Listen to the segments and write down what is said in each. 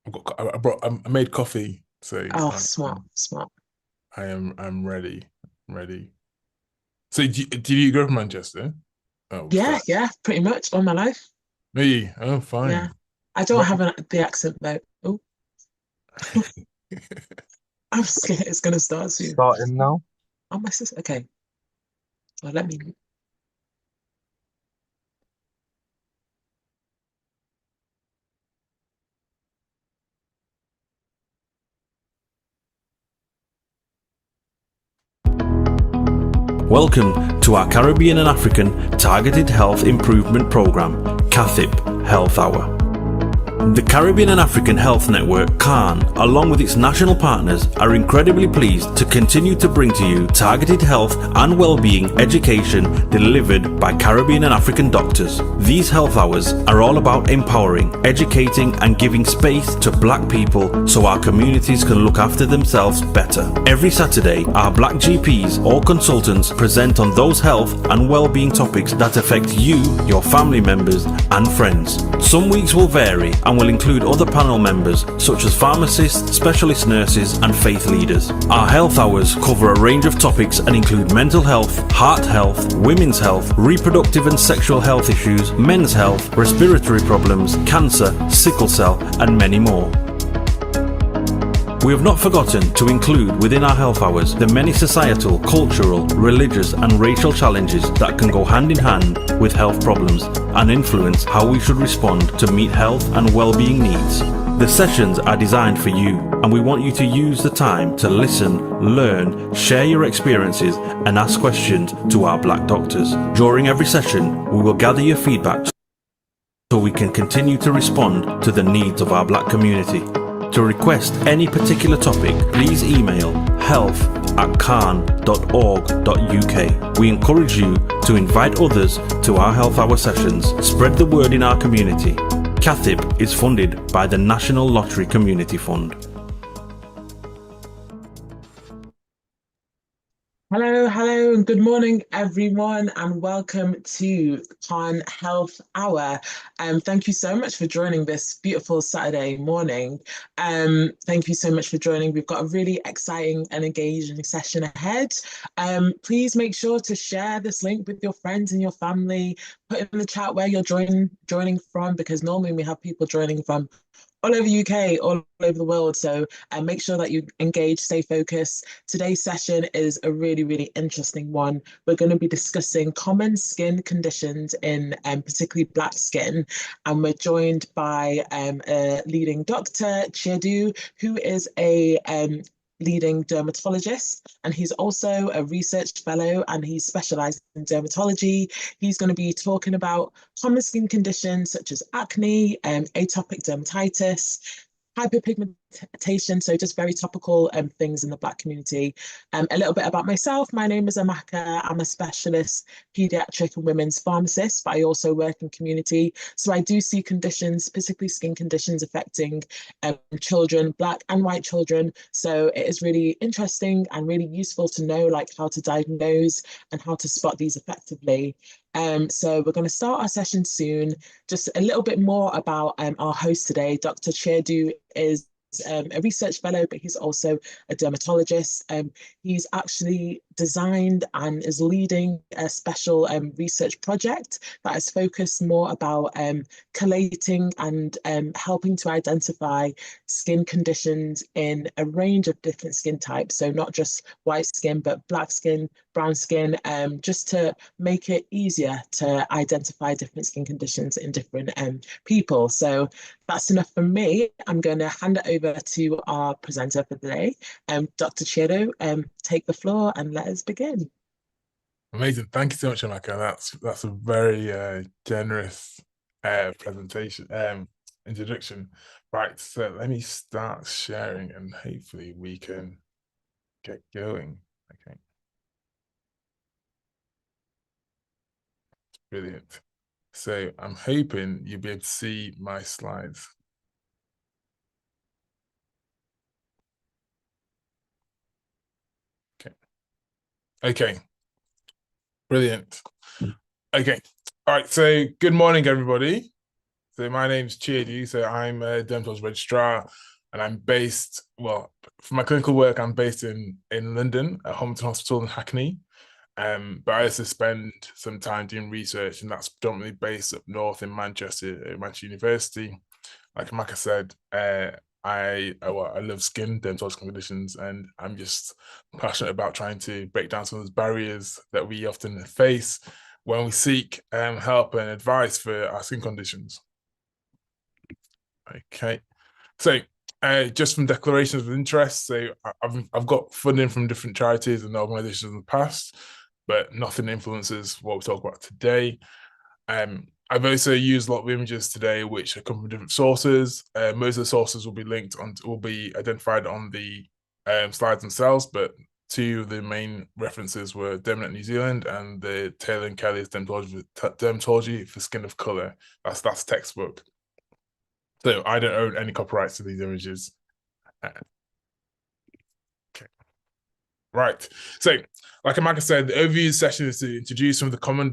I made coffee, so Oh, smart, smart. I'm ready. I'm ready. So do you grow up in Manchester? Oh, Yeah, fair. yeah, pretty much all my life. Me? Oh, Yeah. fine. I don't Right. have the accent though. Oh, I'm scared it's gonna start soon. Starting now. Oh, my sister. Okay. Well, let me. Welcome to our Caribbean and African Targeted Health Improvement Program, CAHN Health Hour. The Caribbean and African Health Network, CAHN, along with its national partners, are incredibly pleased to continue to bring to you targeted health and well-being education delivered by Caribbean and African doctors. These health hours are all about empowering, educating and giving space to Black people so our communities can look after themselves better. Every Saturday, our Black GPs or consultants present on those health and well-being topics that affect you, your family members and friends. Some weeks will vary and will include other panel members such as pharmacists, specialist nurses and faith leaders. Our health hours cover a range of topics and include mental health, heart health, women's health, reproductive and sexual health issues, men's health, respiratory problems, cancer, sickle cell and many more. We have not forgotten to include within our health hours the many societal, cultural, religious and racial challenges that can go hand in hand with health problems and influence how we should respond to meet health and well-being needs. The sessions are designed for you and we want you to use the time to listen, learn, share your experiences and ask questions to our Black doctors. During every session, we will gather your feedback so we can continue to respond to the needs of our Black community. To request any particular topic, please email health@cahn.org.uk. We encourage you to invite others to our health hour sessions. Spread the word in our community. CAHN is funded by the National Lottery Community Fund. Hello, hello, and good morning, everyone, and welcome to CAHN Health Hour. Thank you so much for joining this beautiful Saturday morning. Thank you so much for joining. We've got a really exciting and engaging session ahead. Please make sure to share this link with your friends and your family. Put in the chat where you're joining from, because normally we have people joining from all over UK, all over the world. So make sure that you engage, stay focused. Today's session is a really, really interesting one. We're going to be discussing common skin conditions in particularly Black skin. And we're joined by a leading doctor, Chiedu, who is a leading dermatologist, and he's also a research fellow and he's specialized in dermatology. He's going to be talking about common skin conditions such as acne, atopic dermatitis, hyperpigmentation, so just very topical things in the Black community. A little bit about myself. My name is Amaka. I'm a specialist pediatric and women's pharmacist, but I also work in community. So I do see conditions, specifically skin conditions affecting children, Black and white children. So it is really interesting and really useful to know like how to diagnose and how to spot these effectively. So we're going to start our session soon. Just a little bit more about our host today. Dr. Chiedu is a research fellow, but he's also a dermatologist. He's actually designed and is leading a special research project that is focused more about collating and helping to identify skin conditions in a range of different skin types. So not just white skin, but Black skin, brown skin, just to make it easier to identify different skin conditions in different people. So that's enough from me. I'm going to hand it over to our presenter for the day, Dr. Chiedu. Take the floor and let us begin. Amazing. Thank you so much, Amaka. That's a very generous presentation, introduction. Right, so let me start sharing and hopefully we can get going. Okay, brilliant. So I'm hoping you'll be able to see my slides. Okay. Okay. Brilliant. Okay. All right. So good morning, everybody. So my name's Chiedu. So I'm a dermatologist registrar, and I'm based, well, for my clinical work, I'm based in London at Homerton Hospital in Hackney. But I also spend some time doing research, and that's predominantly based up north in Manchester, at Manchester University. Like Maka said, I love skin dermatological conditions, and I'm just passionate about trying to break down some of those barriers that we often face when we seek help and advice for our skin conditions. Okay, so just from declarations of interest, so I've got funding from different charities and organisations in the past, but nothing influences what we talk about today. I've also used a lot of images today, which come from different sources. Most of the sources will be identified on the slides themselves, but two of the main references were Dermanet New Zealand and the Taylor and Kelly's Dermatology for Skin of Colour. That's textbook. So I don't own any copyrights to these images. Okay. Right. So, like Amaka said, the overview session is to introduce some of the common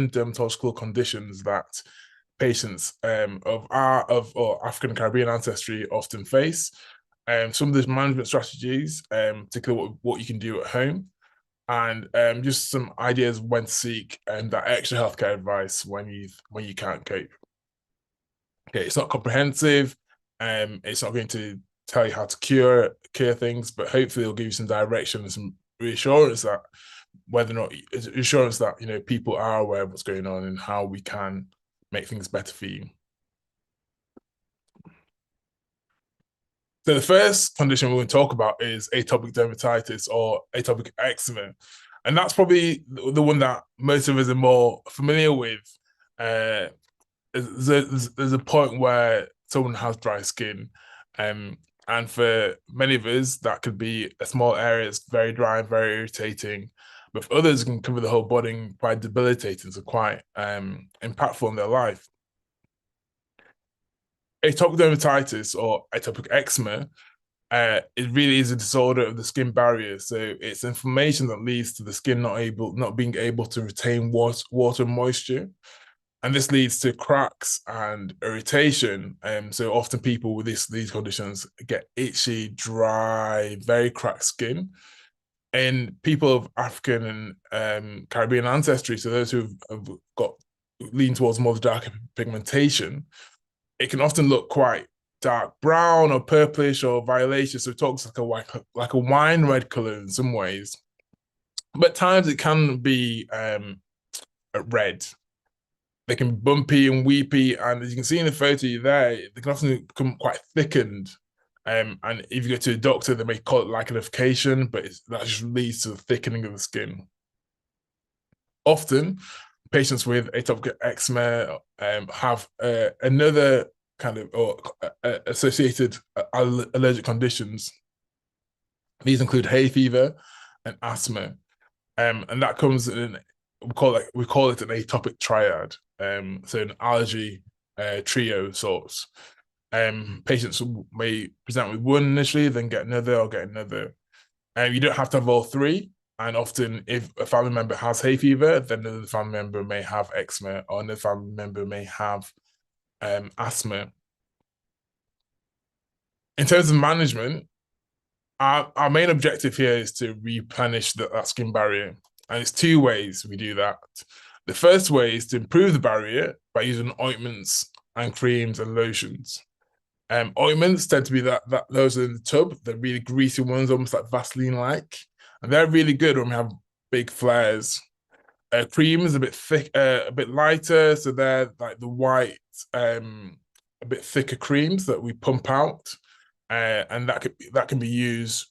dermatological conditions that patients of African and Caribbean ancestry often face. Some of the management strategies, particularly what you can do at home, and just some ideas when to seek that extra healthcare advice when you can't cope. Okay, it's not comprehensive. It's not going to tell you how to cure things, but hopefully it'll give you some direction and some reassurance that people are aware of what's going on and how we can make things better for you. So the first condition we're going to talk about is atopic dermatitis or atopic eczema. And that's probably the one that most of us are more familiar with. There's a point where someone has dry skin, and for many of us that could be a small area that's very dry and very irritating, but for others it can cover the whole body and quite debilitating, so quite impactful in their life. Atopic dermatitis or atopic eczema, it really is a disorder of the skin barrier. So it's inflammation that leads to the skin not being able to retain water and moisture. And this leads to cracks and irritation. So often people with these conditions get itchy, dry, very cracked skin. And people of African and Caribbean ancestry, so those who have lean towards more darker pigmentation, it can often look quite dark brown or purplish or violaceous. So it looks like a wine red color in some ways. But at times it can be red. They can be bumpy and weepy, and as you can see in the photo there, they can often become quite thickened. And if you go to a doctor, they may call it lichenification, but that just leads to the thickening of the skin. Often, patients with atopic eczema have another kind of associated allergic conditions. These include hay fever and asthma, and that comes in. We call it an atopic triad. So an allergy trio sorts. Patients may present with one initially, then get another or get another. You don't have to have all three. And often if a family member has hay fever, then another family member may have eczema, or another family member may have asthma. In terms of management, our main objective here is to replenish that skin barrier. And it's two ways we do that. The first way is to improve the barrier by using ointments and creams and lotions. Ointments tend to be those are in the tub, the really greasy ones, almost like Vaseline-like. And they're really good when we have big flares. Cream is a bit thick, a bit lighter, so they're like the white, a bit thicker creams that we pump out. And that can be used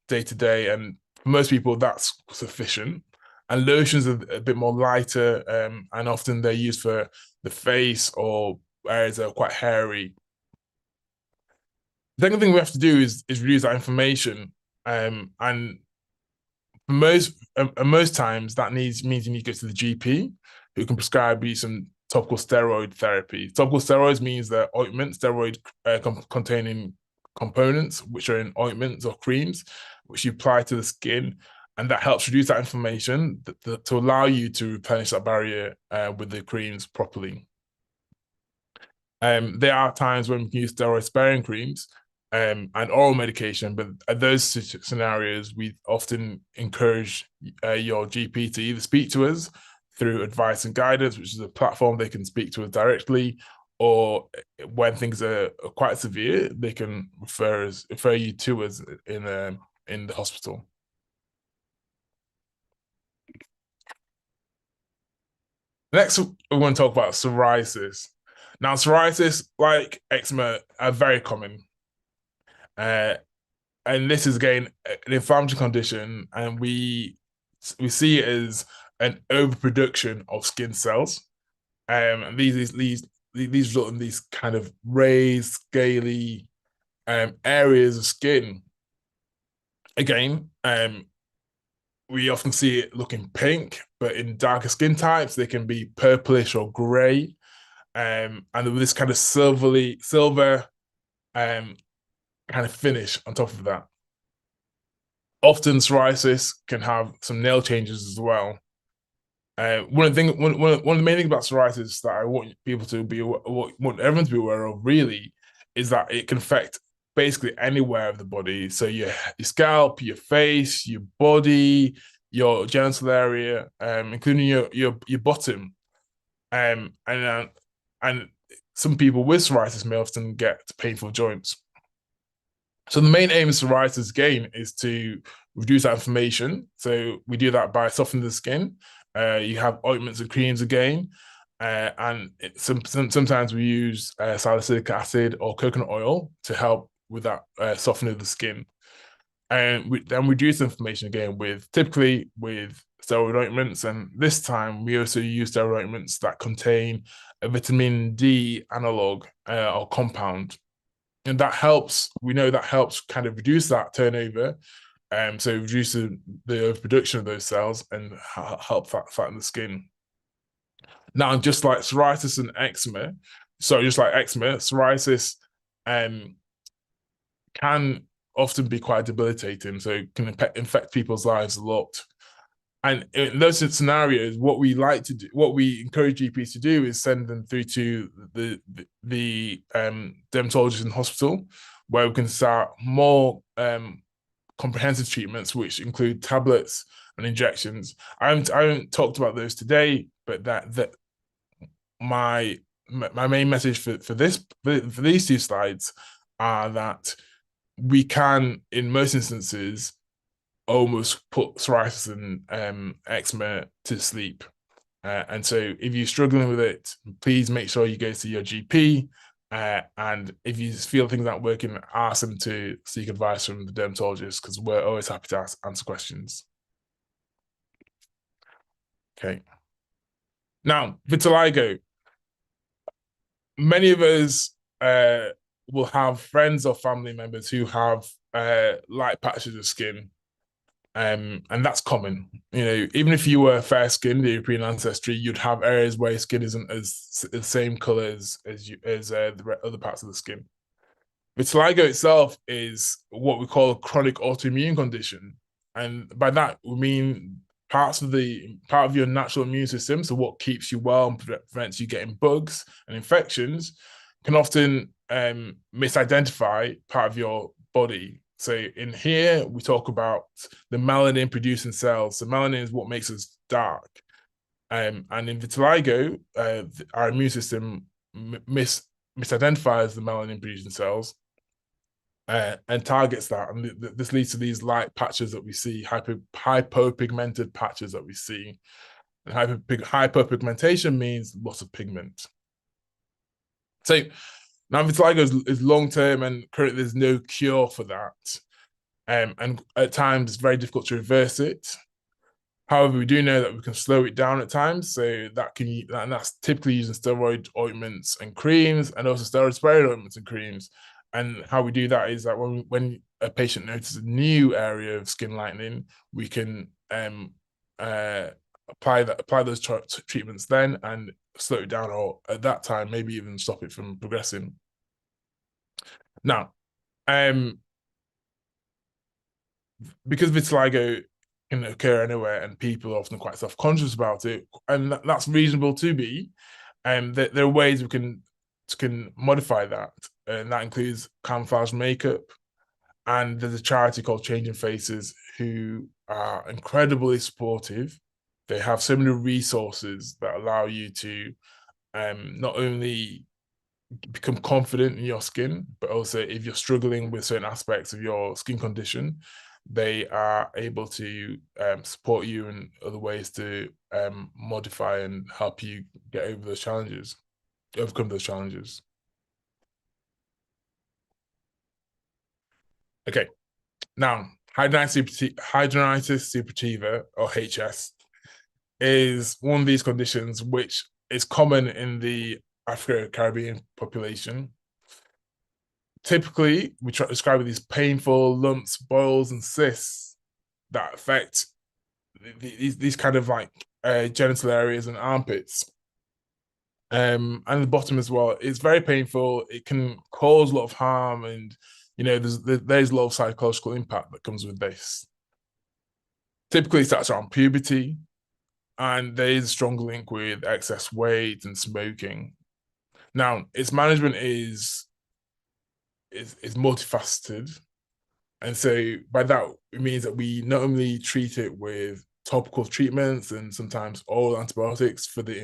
day to day, and for most people that's sufficient. And lotions are a bit more lighter, and often they're used for the face or areas that are quite hairy. The second thing we have to do is reduce that inflammation, and most times that means you need to go to the GP, who can prescribe you some topical steroid therapy. Topical steroids means they're steroid containing components, which are in ointments or creams, which you apply to the skin, and that helps reduce that inflammation to allow you to replenish that barrier with the creams properly. There are times when we can use steroid-sparing creams and oral medication, but at those scenarios, we often encourage your GP to either speak to us through advice and guidance, which is a platform they can speak to us directly, or when things are quite severe, they can refer you to us in the hospital. Next, we want to talk about psoriasis. Now, psoriasis, like eczema, are very common. And this is, again, an inflammatory condition, and we see it as an overproduction of skin cells. And these result in these kind of raised, scaly areas of skin. Again, we often see it looking pink, but in darker skin types, they can be purplish or grey. And with this kind of silver kind of finish on top of that. Often psoriasis can have some nail changes as well. One of the main things about psoriasis that I want people to be, want everyone to be aware of, really, is that it can affect basically anywhere of the body. So your scalp, your face, your body, your genital area, including your bottom. And some people with psoriasis may often get painful joints. So the main aim of psoriasis, again, is to reduce that inflammation. So we do that by softening the skin. You have ointments and creams again, and sometimes we use salicylic acid or coconut oil to help with that softening of the skin. And we then reduce inflammation again typically with steroid ointments, and this time we also use steroid ointments that contain a vitamin D analog or compound. And that helps, we know that helps kind of reduce that turnover, so reduce the overproduction of those cells and help fatten the skin. Now, just like psoriasis and eczema, psoriasis can often be quite debilitating, so it can infect people's lives a lot. And in those scenarios, what we encourage GPs to do is send them through to the dermatologist in hospital, where we can start more comprehensive treatments, which include tablets and injections. I haven't talked about those today, but that my main message for these two slides are that we can, in most instances, almost put psoriasis and eczema to sleep. And so if you're struggling with it, please make sure you go to your GP. And if you feel things aren't working, ask them to seek advice from the dermatologist, because we're always happy to answer questions. Okay. Now, vitiligo. Many of us will have friends or family members who have light patches of skin. And that's common. You know, even if you were fair-skinned, European ancestry, you'd have areas where your skin isn't as the same color as the other parts of the skin. Vitiligo itself is what we call a chronic autoimmune condition, and by that we mean part of your natural immune system, so what keeps you well and prevents you getting bugs and infections, can often misidentify part of your body. So in here, we talk about the melanin producing cells. So melanin is what makes us dark. And in vitiligo, our immune system misidentifies the melanin producing cells and targets that. And this leads to these light patches that we see, hypopigmented patches that we see. And hypopigmentation means loss of pigment. So now, vitiligo is long-term, and currently there's no cure for that. And at times, it's very difficult to reverse it. However, we do know that we can slow it down at times, so that's typically using steroid ointments and creams, and also steroid-sparing ointments and creams. And how we do that is that when a patient notices a new area of skin lightening, we can apply those treatments then and slow it down, or at that time maybe even stop it from progressing. Now, because vitiligo can occur anywhere and people are often quite self-conscious about it, and that's reasonable to be, there are ways we can can modify that, and that includes camouflage makeup. And there's a charity called Changing Faces who are incredibly supportive. They have so many resources that allow you to not only become confident in your skin, but also if you're struggling with certain aspects of your skin condition, they are able to support you in other ways to modify and help you get over those challenges, overcome those challenges. Okay, now hidradenitis suppurativa, or HS, is one of these conditions which is common in the Afro-Caribbean population. Typically, we try to describe these painful lumps, boils, and cysts that affect these kind of like genital areas and armpits. And the bottom as well. It's very painful. It can cause a lot of harm, and there's a lot of psychological impact that comes with this. Typically, it starts around puberty, and there is a strong link with excess weight and smoking. Now, its management is multifaceted, and so by that it means that we not only treat it with topical treatments and sometimes oral antibiotics for the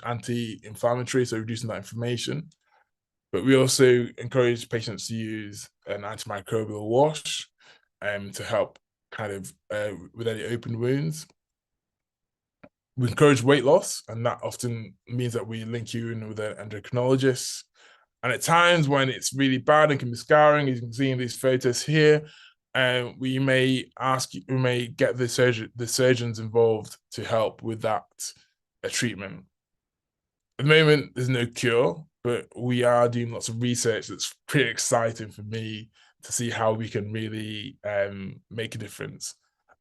anti-inflammatory, so reducing that inflammation, but we also encourage patients to use an antimicrobial wash to help kind of with any open wounds. We encourage weight loss, and that often means that we link you in with an endocrinologist. And at times when it's really bad and can be scarring, as you can see in these photos here, we may get the surgeons involved to help with that treatment. At the moment, there's no cure, but we are doing lots of research that's pretty exciting for me to see how we can really make a difference.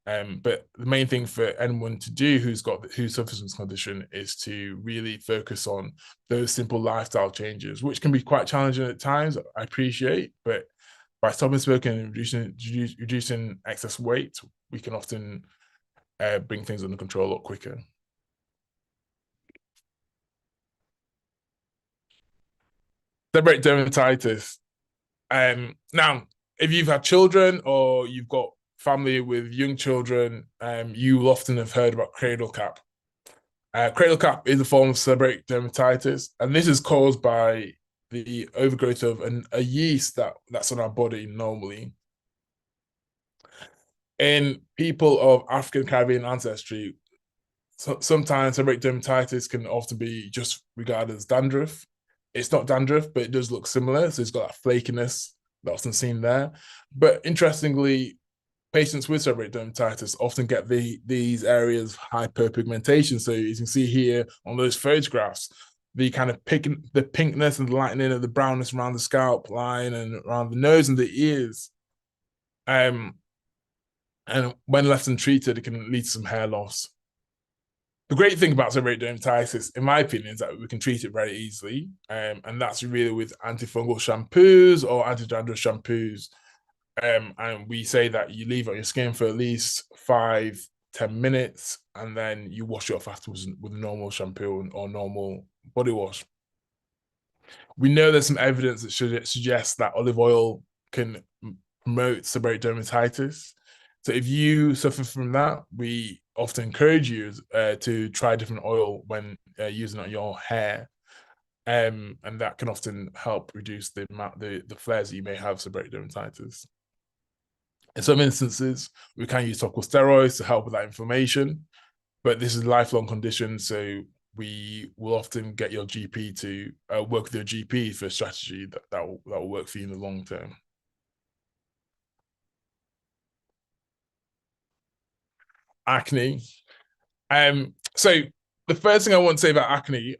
But the main thing for anyone to do who suffers from this condition is to really focus on those simple lifestyle changes, which can be quite challenging at times, I appreciate, but by stopping smoking and reducing excess weight, we can often bring things under control a lot quicker. Seborrheic dermatitis. Now, if you've had children or you've got family with young children, you will often have heard about cradle cap. Cradle cap is a form of seborrheic dermatitis, and this is caused by the overgrowth of a yeast that's on our body normally. In people of African Caribbean ancestry, sometimes seborrheic dermatitis can often be just regarded as dandruff. It's not dandruff, but it does look similar, so it's got that flakiness that's often seen there. But interestingly, patients with seborrheic dermatitis often get these areas hyperpigmentation. So you can see here on those photographs, the kind of the pinkness and the lightening of the brownness around the scalp line and around the nose and the ears. And when left untreated, it can lead to some hair loss. The great thing about seborrheic dermatitis, in my opinion, is that we can treat it very easily. And that's really with antifungal shampoos or anti-dandruff shampoos. And we say that you leave it on your skin for at least 5-10 minutes, and then you wash it off afterwards with a normal shampoo or normal body wash. We know there's some evidence that suggests that olive oil can promote seborrheic dermatitis. So if you suffer from that, we often encourage you to try different oil when using it on your hair. And that can often help reduce the flares that you may have seborrheic dermatitis. In some instances, we can use topical steroids to help with that inflammation, but this is a lifelong condition, so we will often get your GP to work with your GP for a strategy that will work for you in the long term. Acne. So the first thing I want to say about acne,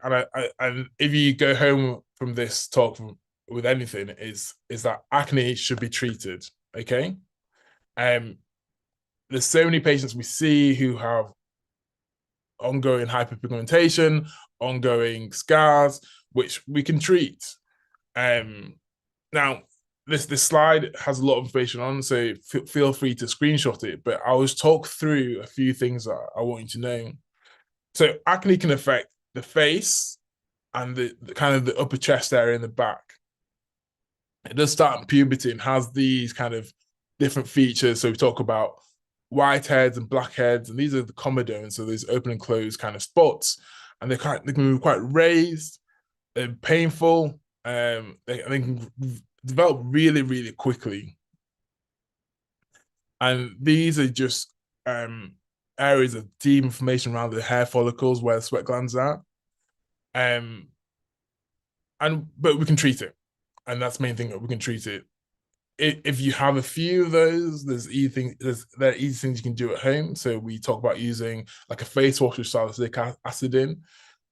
and if you go home from this talk with anything, is that acne should be treated. Okay. There's so many patients we see who have ongoing hyperpigmentation, ongoing scars, which we can treat. Now, this slide has a lot of information on, so feel free to screenshot it, but I'll just talk through a few things that I want you to know. So acne can affect the face, and the kind of the upper chest area in the back. It does start in puberty and has these kind of different features. So we talk about white heads and black heads, and these are the comedones, so these open and closed kind of spots, and they can be quite raised and painful. They can develop really, really quickly, and these are just areas of deep inflammation around the hair follicles where the sweat glands are. But we can treat it, and that's the main thing, that we can treat it. If you have a few of those, there are easy things you can do at home. So we talk about using like a face wash with salicylic acid in,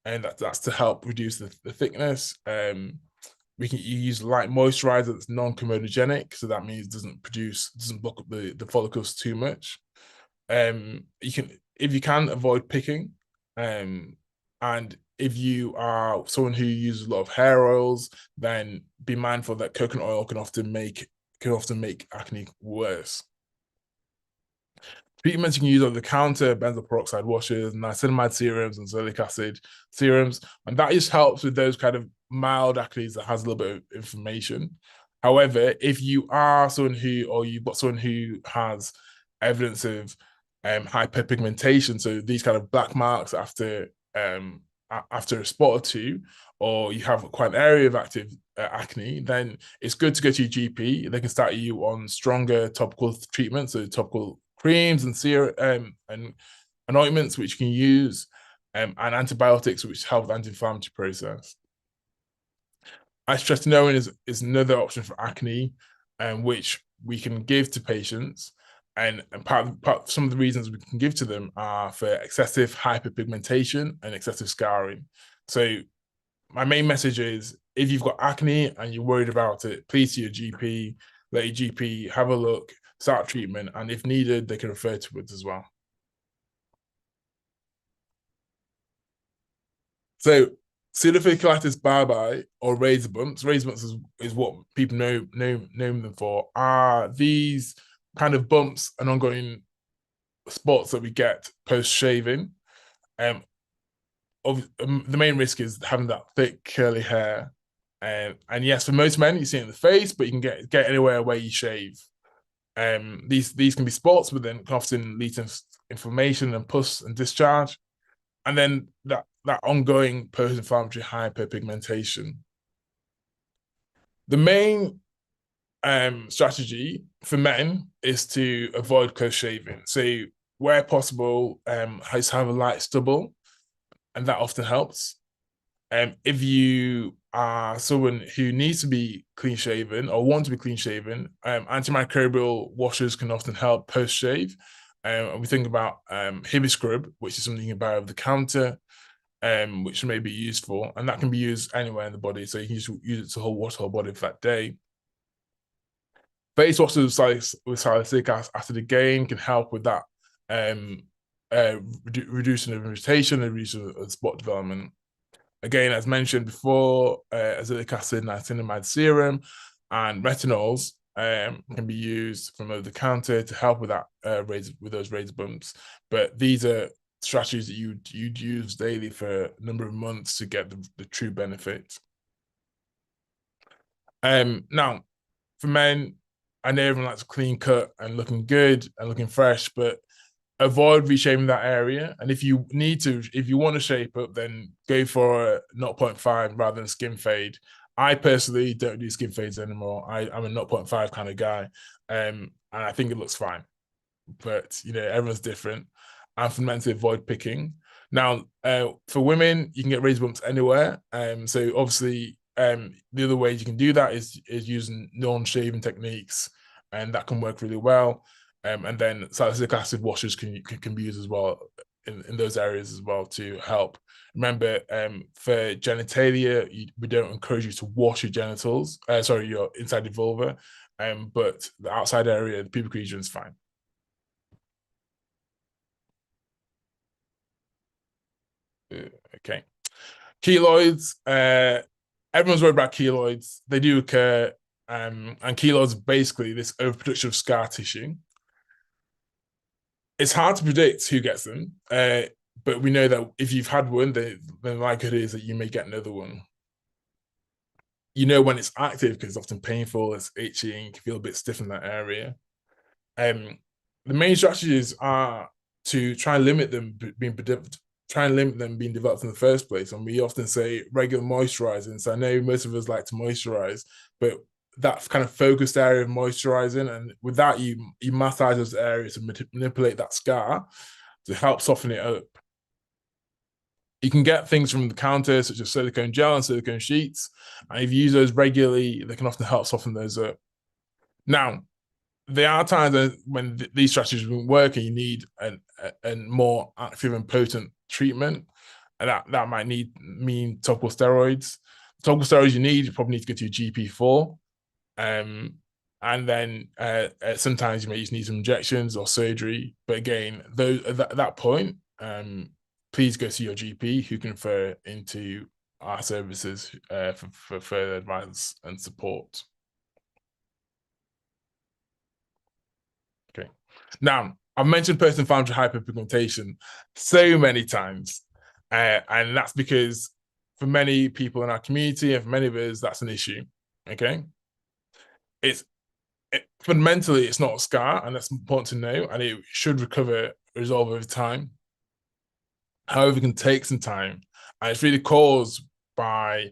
and that's to help reduce the thickness. You use light moisturizer that's non-comedogenic, so that means doesn't block up the follicles too much. If you can avoid picking, and if you are someone who uses a lot of hair oils, then be mindful that coconut oil can often make acne worse. Treatments you can use over the counter: benzoyl peroxide washes, niacinamide serums, and azelaic acid serums, and that just helps with those kind of mild acne that has a little bit of inflammation. However, if you are someone you've got someone who has evidence of hyperpigmentation, so these kind of black marks after a spot or two, or you have quite an area of active acne, then it's good to go to your GP. They can start you on stronger topical treatments, so topical creams and serum and ointments which you can use, and antibiotics which help the anti-inflammatory process. Isotretinoin is another option for acne, which we can give to patients. And some of the reasons we can give to them are for excessive hyperpigmentation and excessive scarring. So my main message is, if you've got acne and you're worried about it, please see your GP, let your GP have a look, start treatment, and if needed, they can refer to us as well. So pseudofolliculitis barbae, or razor bumps. Razor bumps is what people know them for. Are these kind of bumps and ongoing spots that we get post shaving? The main risk is having that thick curly hair, and yes, for most men you see it in the face, but you can get anywhere where you shave. These can be spots, but then can often lead to inflammation and pus and discharge, and then that ongoing post-inflammatory hyperpigmentation. The main strategy for men is to avoid close shaving. So where possible, just have a light stubble, and that often helps. If you are someone who needs to be clean shaven or want to be clean shaven, antimicrobial washes can often help post shave. And we think about Hibi Scrub, which is something you can buy over the counter, which may be useful, and that can be used anywhere in the body. So you can use it to wash the whole body for that day. Face washes with salicylic acid again can help with that, reducing the irritation and reducing the spot development. Again, as mentioned before, azelaic acid, niacinamide serum, and retinols can be used from over the counter to help with that with those razor bumps. But these are strategies that you'd use daily for a number of months to get the true benefit. Now, for men, I know everyone likes a clean cut and looking good and looking fresh, but avoid reshaping that area. And if you want to shape up, then go for a 0.5 rather than skin fade. I personally don't do skin fades anymore. I'm a 0.5 kind of guy, and I think it looks fine. But everyone's different. And for men to avoid picking. Now, for women, you can get razor bumps anywhere. So obviously, the other ways you can do that is using non-shaving techniques, and that can work really well. And then salicylic acid washes can be used as well in those areas as well to help. Remember, for genitalia, we don't encourage you to wash your genitals. Your inside your vulva, but the outside area, the pubic region, is fine. Okay, keloids. Everyone's worried about keloids. They do occur, and keloids are basically this overproduction of scar tissue. It's hard to predict who gets them. But we know that if you've had one, the likelihood is that you may get another one. You know when it's active because it's often painful, it's itching, you feel a bit stiff in that area. The main strategies are to try and limit them being developed in the first place. And we often say regular moisturizing. So I know most of us like to moisturize, but that kind of focused area of moisturizing, and with that you massage those areas to manipulate that scar to help soften it up. You can get things from the counter such as silicone gel and silicone sheets, and if you use those regularly, they can often help soften those up. Now, there are times when these strategies won't work and you need a more active and potent treatment, and that might mean topical steroids. Topical steroids you probably need to go to your GP for. And then sometimes you may just need some injections or surgery. But again, at that point, please go see your GP who can refer into our services for further advice and support. Okay. Now, I've mentioned person-founded hyperpigmentation so many times, and that's because for many people in our community and for many of us, that's an issue. Okay. Fundamentally, it's not a scar, and that's important to know, and it should resolve over time. However, it can take some time, and it's really caused by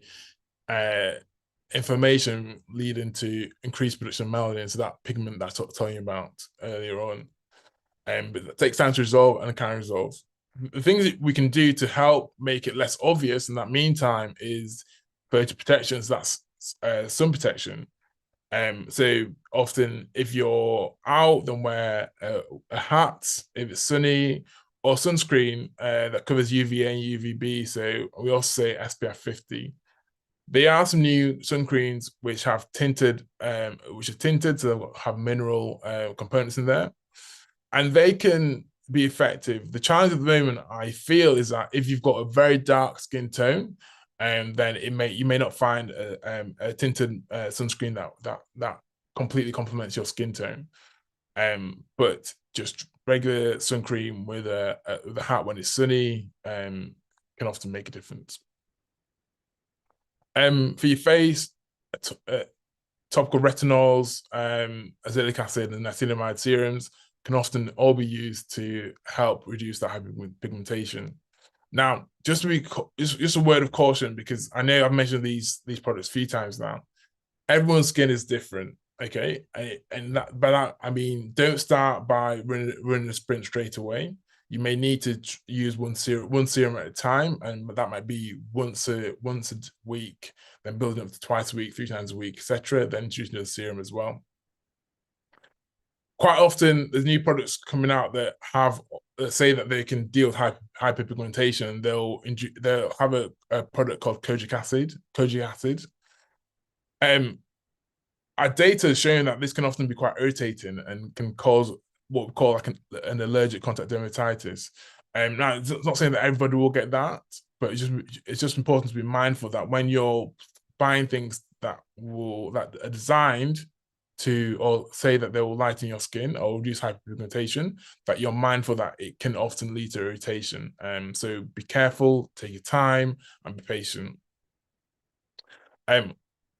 inflammation leading to increased production of melanin, so that pigment that I was telling you about earlier on. But it takes time to resolve, and it can resolve. The things that we can do to help make it less obvious in that meantime is photoprotection, so that's sun protection. So often if you're out, then wear a hat if it's sunny, or sunscreen that covers UVA and UVB. So we also say SPF 50. There are some new sun creams which are tinted, so they'll have mineral components in there, and they can be effective. The challenge at the moment, I feel, is that if you've got a very dark skin tone, then you may not find a tinted sunscreen that completely complements your skin tone. But just regular sun cream with a hat when it's sunny can often make a difference. For your face, topical retinols, azelaic acid, and niacinamide serums can often all be used to help reduce that hyperpigmentation. Now, just a word of caution, because I know I've mentioned these products a few times now. Everyone's skin is different, okay? And by that I mean, don't start by running a sprint straight away. You may need to use one serum at a time, and that might be once a week, then building up to twice a week, 3 times a week, etc. Then choosing a serum as well. Quite often, there's new products coming out that say that they can deal with hyperpigmentation. They'll have a product called kojic acid. Our data is showing that this can often be quite irritating and can cause what we call like an allergic contact dermatitis. Now, it's not saying that everybody will get that, but it's just important to be mindful that when you're buying things that are designed to, or say that they will lighten your skin or reduce hyperpigmentation, that you're mindful that it can often lead to irritation. So be careful, take your time, and be patient.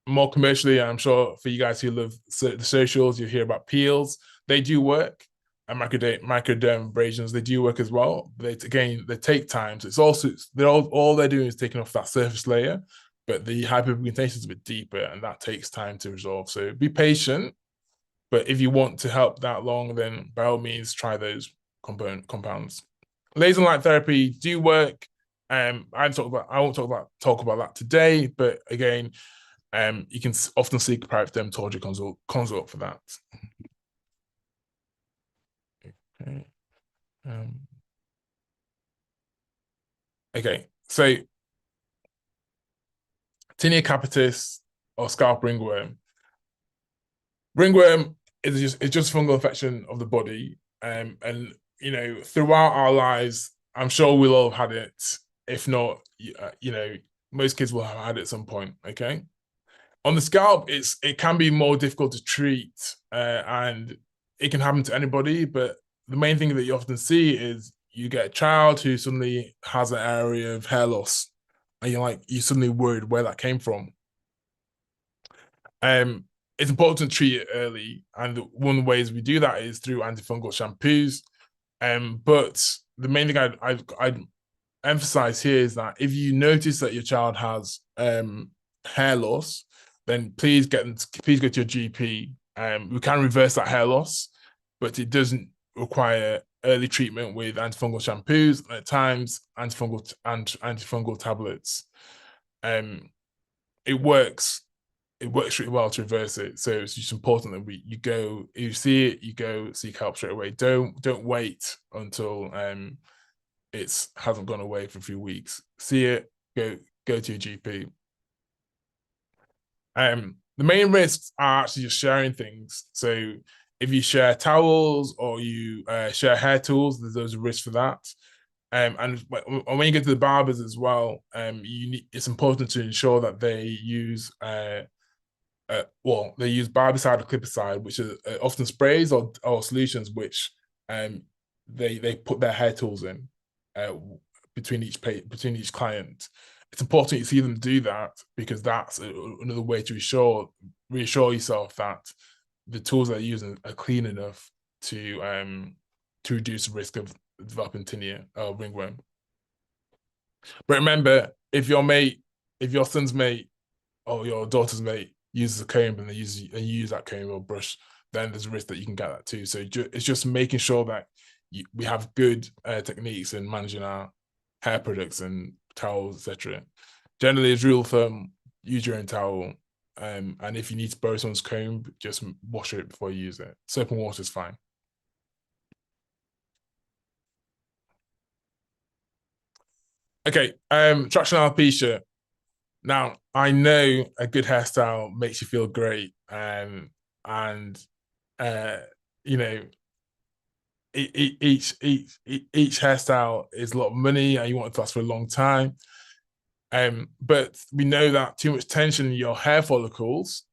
More commercially, I'm sure for you guys who love the socials, you hear about peels. They do work, and microdermabrasions, they do work as well. They take time. So it's also all they're doing is taking off that surface layer, but the hyperpigmentation is a bit deeper, and that takes time to resolve. So be patient, but if you want to help that long, then by all means try those compounds. Laser and light therapy do work. I won't talk about that today, but again, you can often seek a private dermatology consult for that. Okay. Okay, so tinea capitis or scalp ringworm. Ringworm is just a fungal infection of the body, and you know, throughout our lives, I'm sure we'll all have had it. If not, you know, most kids will have had it at some point. Okay. On the scalp, it can be more difficult to treat, and it can happen to anybody. But the main thing that you often see is you get a child who suddenly has an area of hair loss, and you're suddenly worried where that came from. It's important to treat it early, and one of the ways we do that is through antifungal shampoos. But the main thing I'd emphasize here is that if you notice that your child has hair loss, then please go to your GP. We can reverse that hair loss, but it doesn't require early treatment with antifungal shampoos, at times antifungal tablets. It works really well to reverse it. So it's just important that if you see it, you go seek help straight away. Don't wait until it hasn't gone away for a few weeks. See it, go to your GP. The main risks are actually just sharing things. So if you share towels or you share hair tools, there's a risk for that. And when you get to the barbers as well, it's important to ensure that they use they use barbicide or clipicide, which are often sprays or solutions which they put their hair tools in between each client. It's important you see them do that, because that's another way to reassure yourself that the tools they're using are clean enough to reduce the risk of developing tinea or ringworm. But remember, if your son's mate or your daughter's mate uses a comb and you use that comb or brush, then there's a risk that you can get that too. So it's just making sure that we have good techniques in managing our hair products and towels, etc. Generally, as rule of thumb, use your own towel. And if you need to borrow someone's comb, just wash it before you use it. Soap and water is fine. Okay, traction alopecia. Now, I know a good hairstyle makes you feel great, and you know, each hairstyle is a lot of money, and you want it to last for a long time. But we know that too much tension in your hair follicles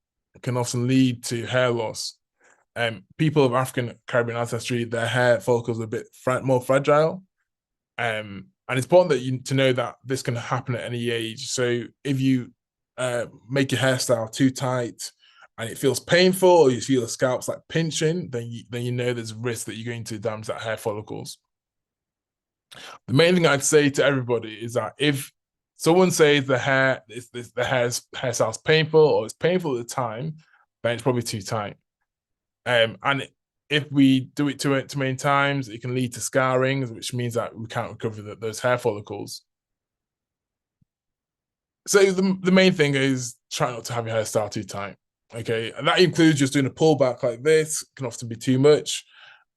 can often lead to hair loss. People of African Caribbean ancestry, their hair follicles are a bit more fragile. And it's important to know that this can happen at any age. So if you make your hairstyle too tight and it feels painful, or you feel the scalp's like pinching, then you know there's a risk that you're going to damage that hair follicles. The main thing I'd say to everybody is that if someone says the hairstyle's painful, or it's painful at the time, then it's probably too tight. And if we do it too many times, it can lead to scarring, which means that we can't recover those hair follicles. So the main thing is try not to have your hairstyle too tight. Okay, and that includes just doing a pullback like this. It can often be too much.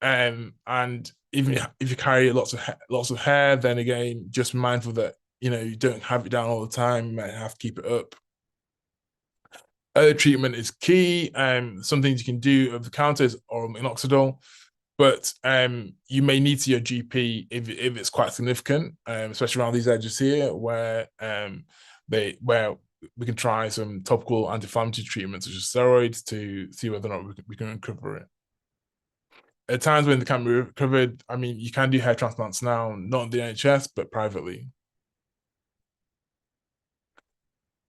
And even if you carry lots of hair, then again, just be mindful that you don't have it down all the time. You might have to keep it up. Early treatment is key. Some things you can do over the counter is oral minoxidil, but you may need to see your GP if it's quite significant, especially around these edges here, where we can try some topical anti-inflammatory treatments such as steroids to see whether or not we can recover it. At times when they can't be recovered, I mean, you can do hair transplants now, not in the NHS, but privately.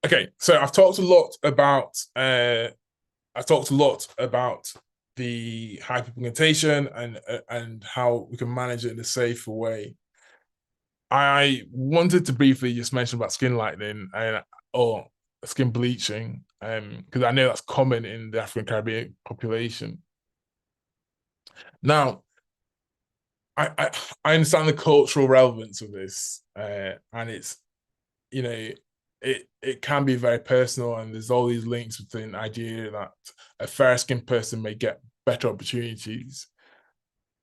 Okay, so I've talked a lot about the hyperpigmentation and how we can manage it in a safer way. I wanted to briefly just mention about skin lightening or skin bleaching, because I know that's common in the African Caribbean population. Now, I understand the cultural relevance of this, and it's it can be very personal, and there's all these links between the idea that a fair-skinned person may get better opportunities.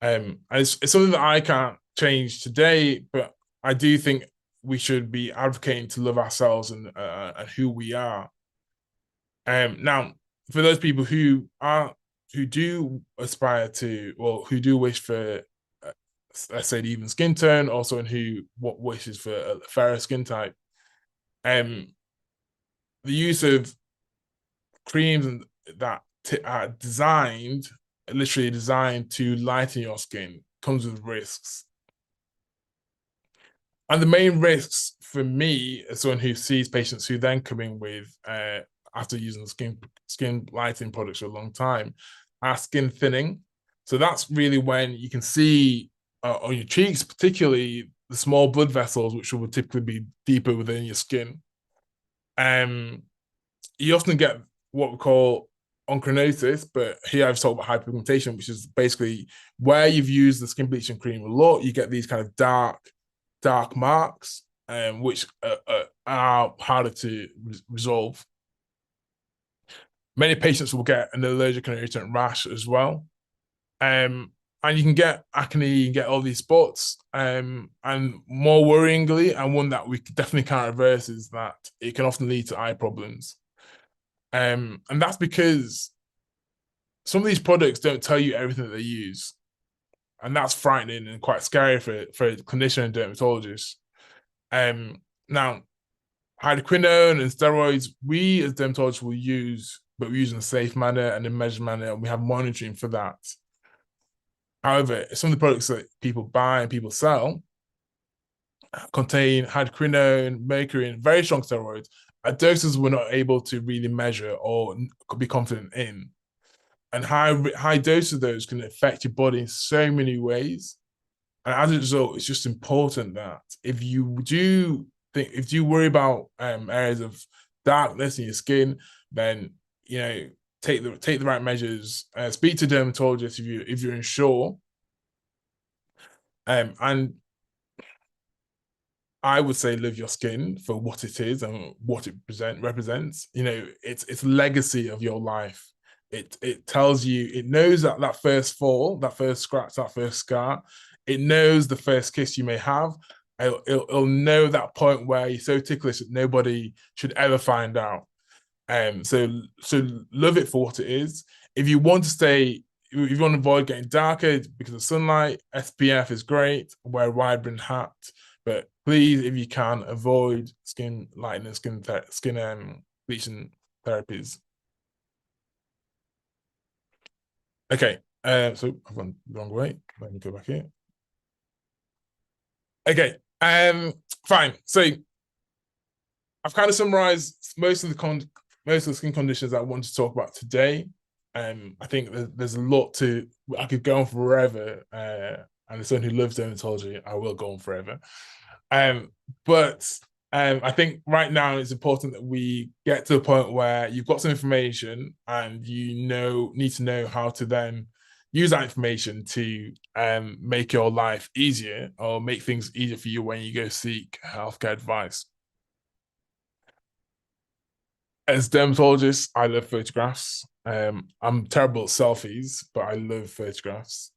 And it's something that I can't change today, but I do think we should be advocating to love ourselves and who we are. Now, for those people who do aspire to, or who do wish for, let's say, the even skin tone, also, and who wishes for a fairer skin type, the use of creams that are literally designed to lighten your skin comes with risks. And the main risks for me, as someone who sees patients who then come in with, after using skin lightening products for a long time, are skin thinning. So that's really when you can see on your cheeks, particularly the small blood vessels, which will typically be deeper within your skin. You often get what we call onchronosis, but here I've talked about hyperpigmentation, which is basically where you've used the skin bleaching cream a lot, you get these kind of dark marks, which are harder to resolve. Many patients will get an allergic and irritant rash as well. And you can get acne, you can get all these spots. And more worryingly, and one that we definitely can't reverse, is that it can often lead to eye problems. And that's because some of these products don't tell you everything that they use. And that's frightening and quite scary for a clinician and dermatologist. Now, hydroquinone and steroids, we as dermatologists will use, but we use in a safe manner and a measured manner, and we have monitoring for that. However, some of the products that people buy and people sell contain hydroquinone, mercury, and very strong steroids at doses we're not able to really measure or be confident in. And high doses of those can affect your body in so many ways. And as a result, it's just important that if you worry about areas of darkness in your skin, then take the right measures. Speak to dermatologists if you're unsure. And I would say live your skin for what it is and what it represents. It's legacy of your life. It tells you, it knows that first fall, that first scratch, that first scar. It knows the first kiss you may have. It'll know that point where you're so ticklish that nobody should ever find out. So love it for what it is. If you want to avoid getting darker because of sunlight, SPF is great. Wear a wide-brimmed hat, but please, if you can, avoid skin lightening, skin bleaching therapies. Okay, so I've gone the wrong way. Let me go back here. Okay, fine. So I've kind of summarized most of the skin conditions that I want to talk about today. I think there's a lot I could go on forever. And as someone who loves dermatology, I will go on forever. But I think right now it's important that we get to the point where you've got some information and need to know how to then use that information to make your life easier or make things easier for you when you go seek healthcare advice. As dermatologists, I love photographs. I'm terrible at selfies, but I love photographs.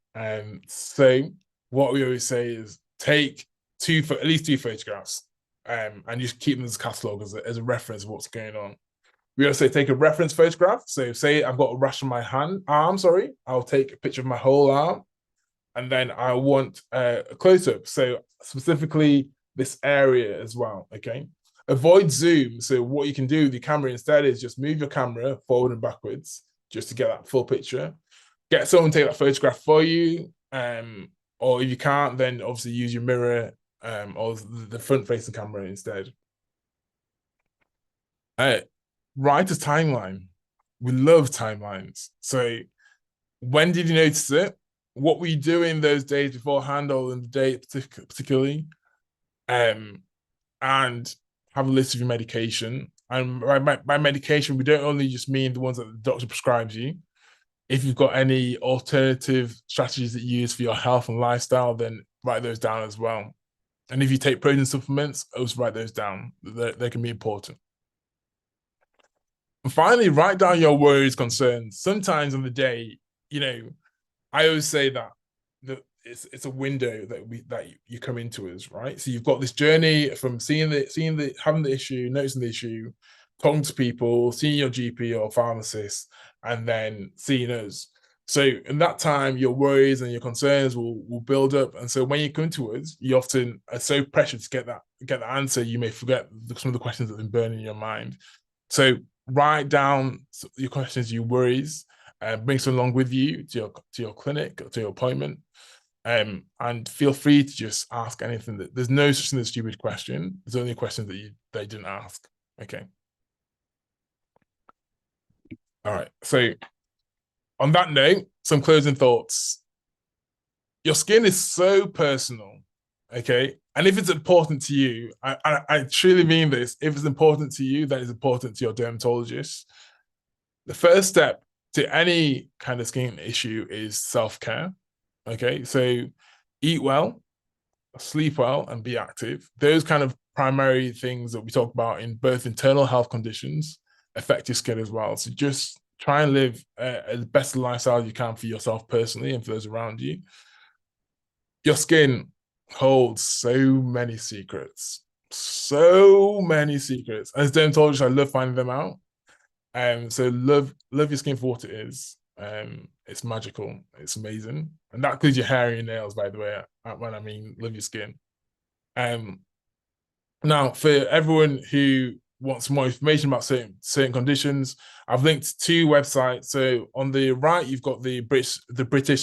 So what we always say is take at least two photographs, and just keep them as a catalogue, as a reference of what's going on. We also say take a reference photograph. So say I've got a rash on my arm, I'll take a picture of my whole arm, and then I want a close-up. So specifically this area as well, okay? Avoid zoom. So what you can do with your camera instead is just move your camera forward and backwards just to get that full picture. Get someone to take that photograph for you, or if you can't, then obviously use your mirror or the front-facing camera instead. Write a timeline. We love timelines. So when did you notice it? What were you doing those days beforehand or in the day particularly? And have a list of your medication. And by medication, we don't only just mean the ones that the doctor prescribes you. If you've got any alternative strategies that you use for your health and lifestyle, then write those down as well. And if you take protein supplements, also write those down. They can be important. And finally, write down your worries, concerns. Sometimes in the day, I always say that it's a window that you come into us, right? So you've got this journey from having the issue, noticing the issue, talking to people, seeing your GP or pharmacist, and then seeing us. So in that time, your worries and your concerns will build up. And so when you come to us, you often are so pressured to get the answer, you may forget some of the questions that have been burning in your mind. So write down your questions, your worries, bring some along with you to your clinic or to your appointment. And feel free to just ask anything. There's no such thing as a stupid question. There's only a question that they didn't ask. Okay. All right. So on that note, some closing thoughts. Your skin is so personal. Okay. And if it's important to you, I truly mean this. If it's important to you, then it's important to your dermatologist. The first step to any kind of skin issue is self-care. Okay. So eat well, sleep well, and be active. Those kind of primary things that we talk about in both internal health conditions affect your skin as well. So just try and live the best lifestyle you can for yourself personally and for those around you. Your skin holds so many secrets. So many secrets. As dermatologists, I love finding them out. So love your skin for what it is. It's magical. It's amazing, and that includes your hair and your nails. By the way, when I mean love your skin. Now for everyone who wants more information about certain conditions, I've linked 2 websites. So on the right, you've got the British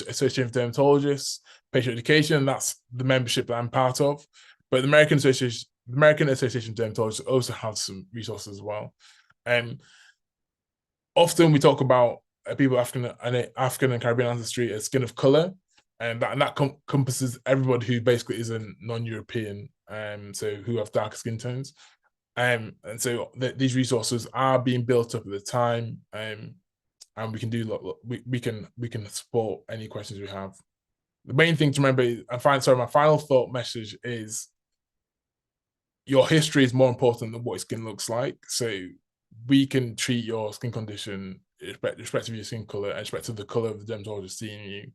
Association of Dermatologists, Patient Education. That's the membership that I'm part of. But the American Association of Dermatologists also has some resources as well. Often we talk about people African and Caribbean ancestry as skin of color, and that encompasses everybody who basically isn't non-European, so who have darker skin tones. And so these resources are being built up at the time, and we can do we can support any questions we have. The main thing to remember, my final thought message is your history is more important than what your skin looks like. So we can treat your skin condition irrespective of your skin color and irrespective of the color of the dermatologist seeing you.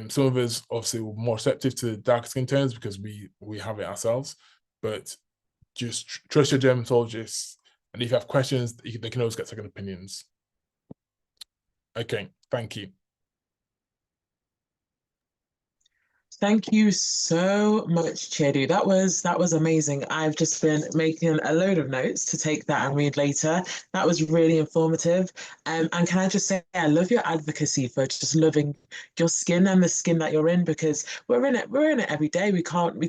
Some of us obviously were more receptive to darker skin tones because we have it ourselves, but just trust your dermatologist, and if you have questions, they can always get second opinions. Okay, thank you. Thank you so much, Chiedu. That was amazing. I've just been making a load of notes to take that and read later. That was really informative. And can I just say, I love your advocacy for just loving your skin and the skin that you're in, because we're in it every day. We can't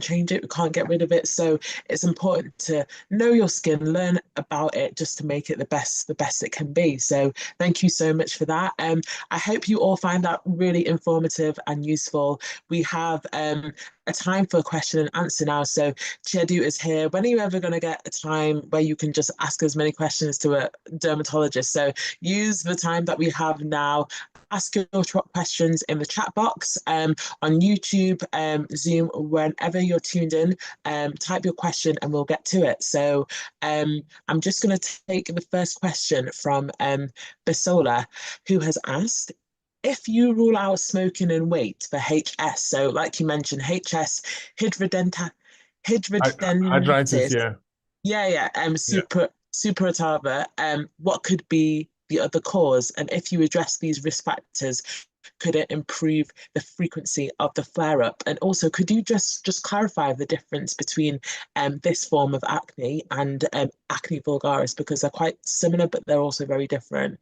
change it. We can't get rid of it. So it's important to know your skin, learn about it, just to make it the best it can be. So thank you so much for that. I hope you all find that really informative and useful. We have a time for question and answer now. So Chiedu is here. When are you ever going to get a time where you can just ask as many questions to a dermatologist? So use the time that we have now. Ask your questions in the chat box, on YouTube, Zoom, whenever you're tuned in. Type your question and we'll get to it. So I'm just going to take the first question from Bisola, who has asked, if you rule out smoking and weight for HS, so like you mentioned, HS, hidradenitis, Hydritis, yeah. Superatava, what could be the other cause? And if you address these risk factors, could it improve the frequency of the flare-up? And also, could you just clarify the difference between this form of acne and acne vulgaris, because they're quite similar, but they're also very different.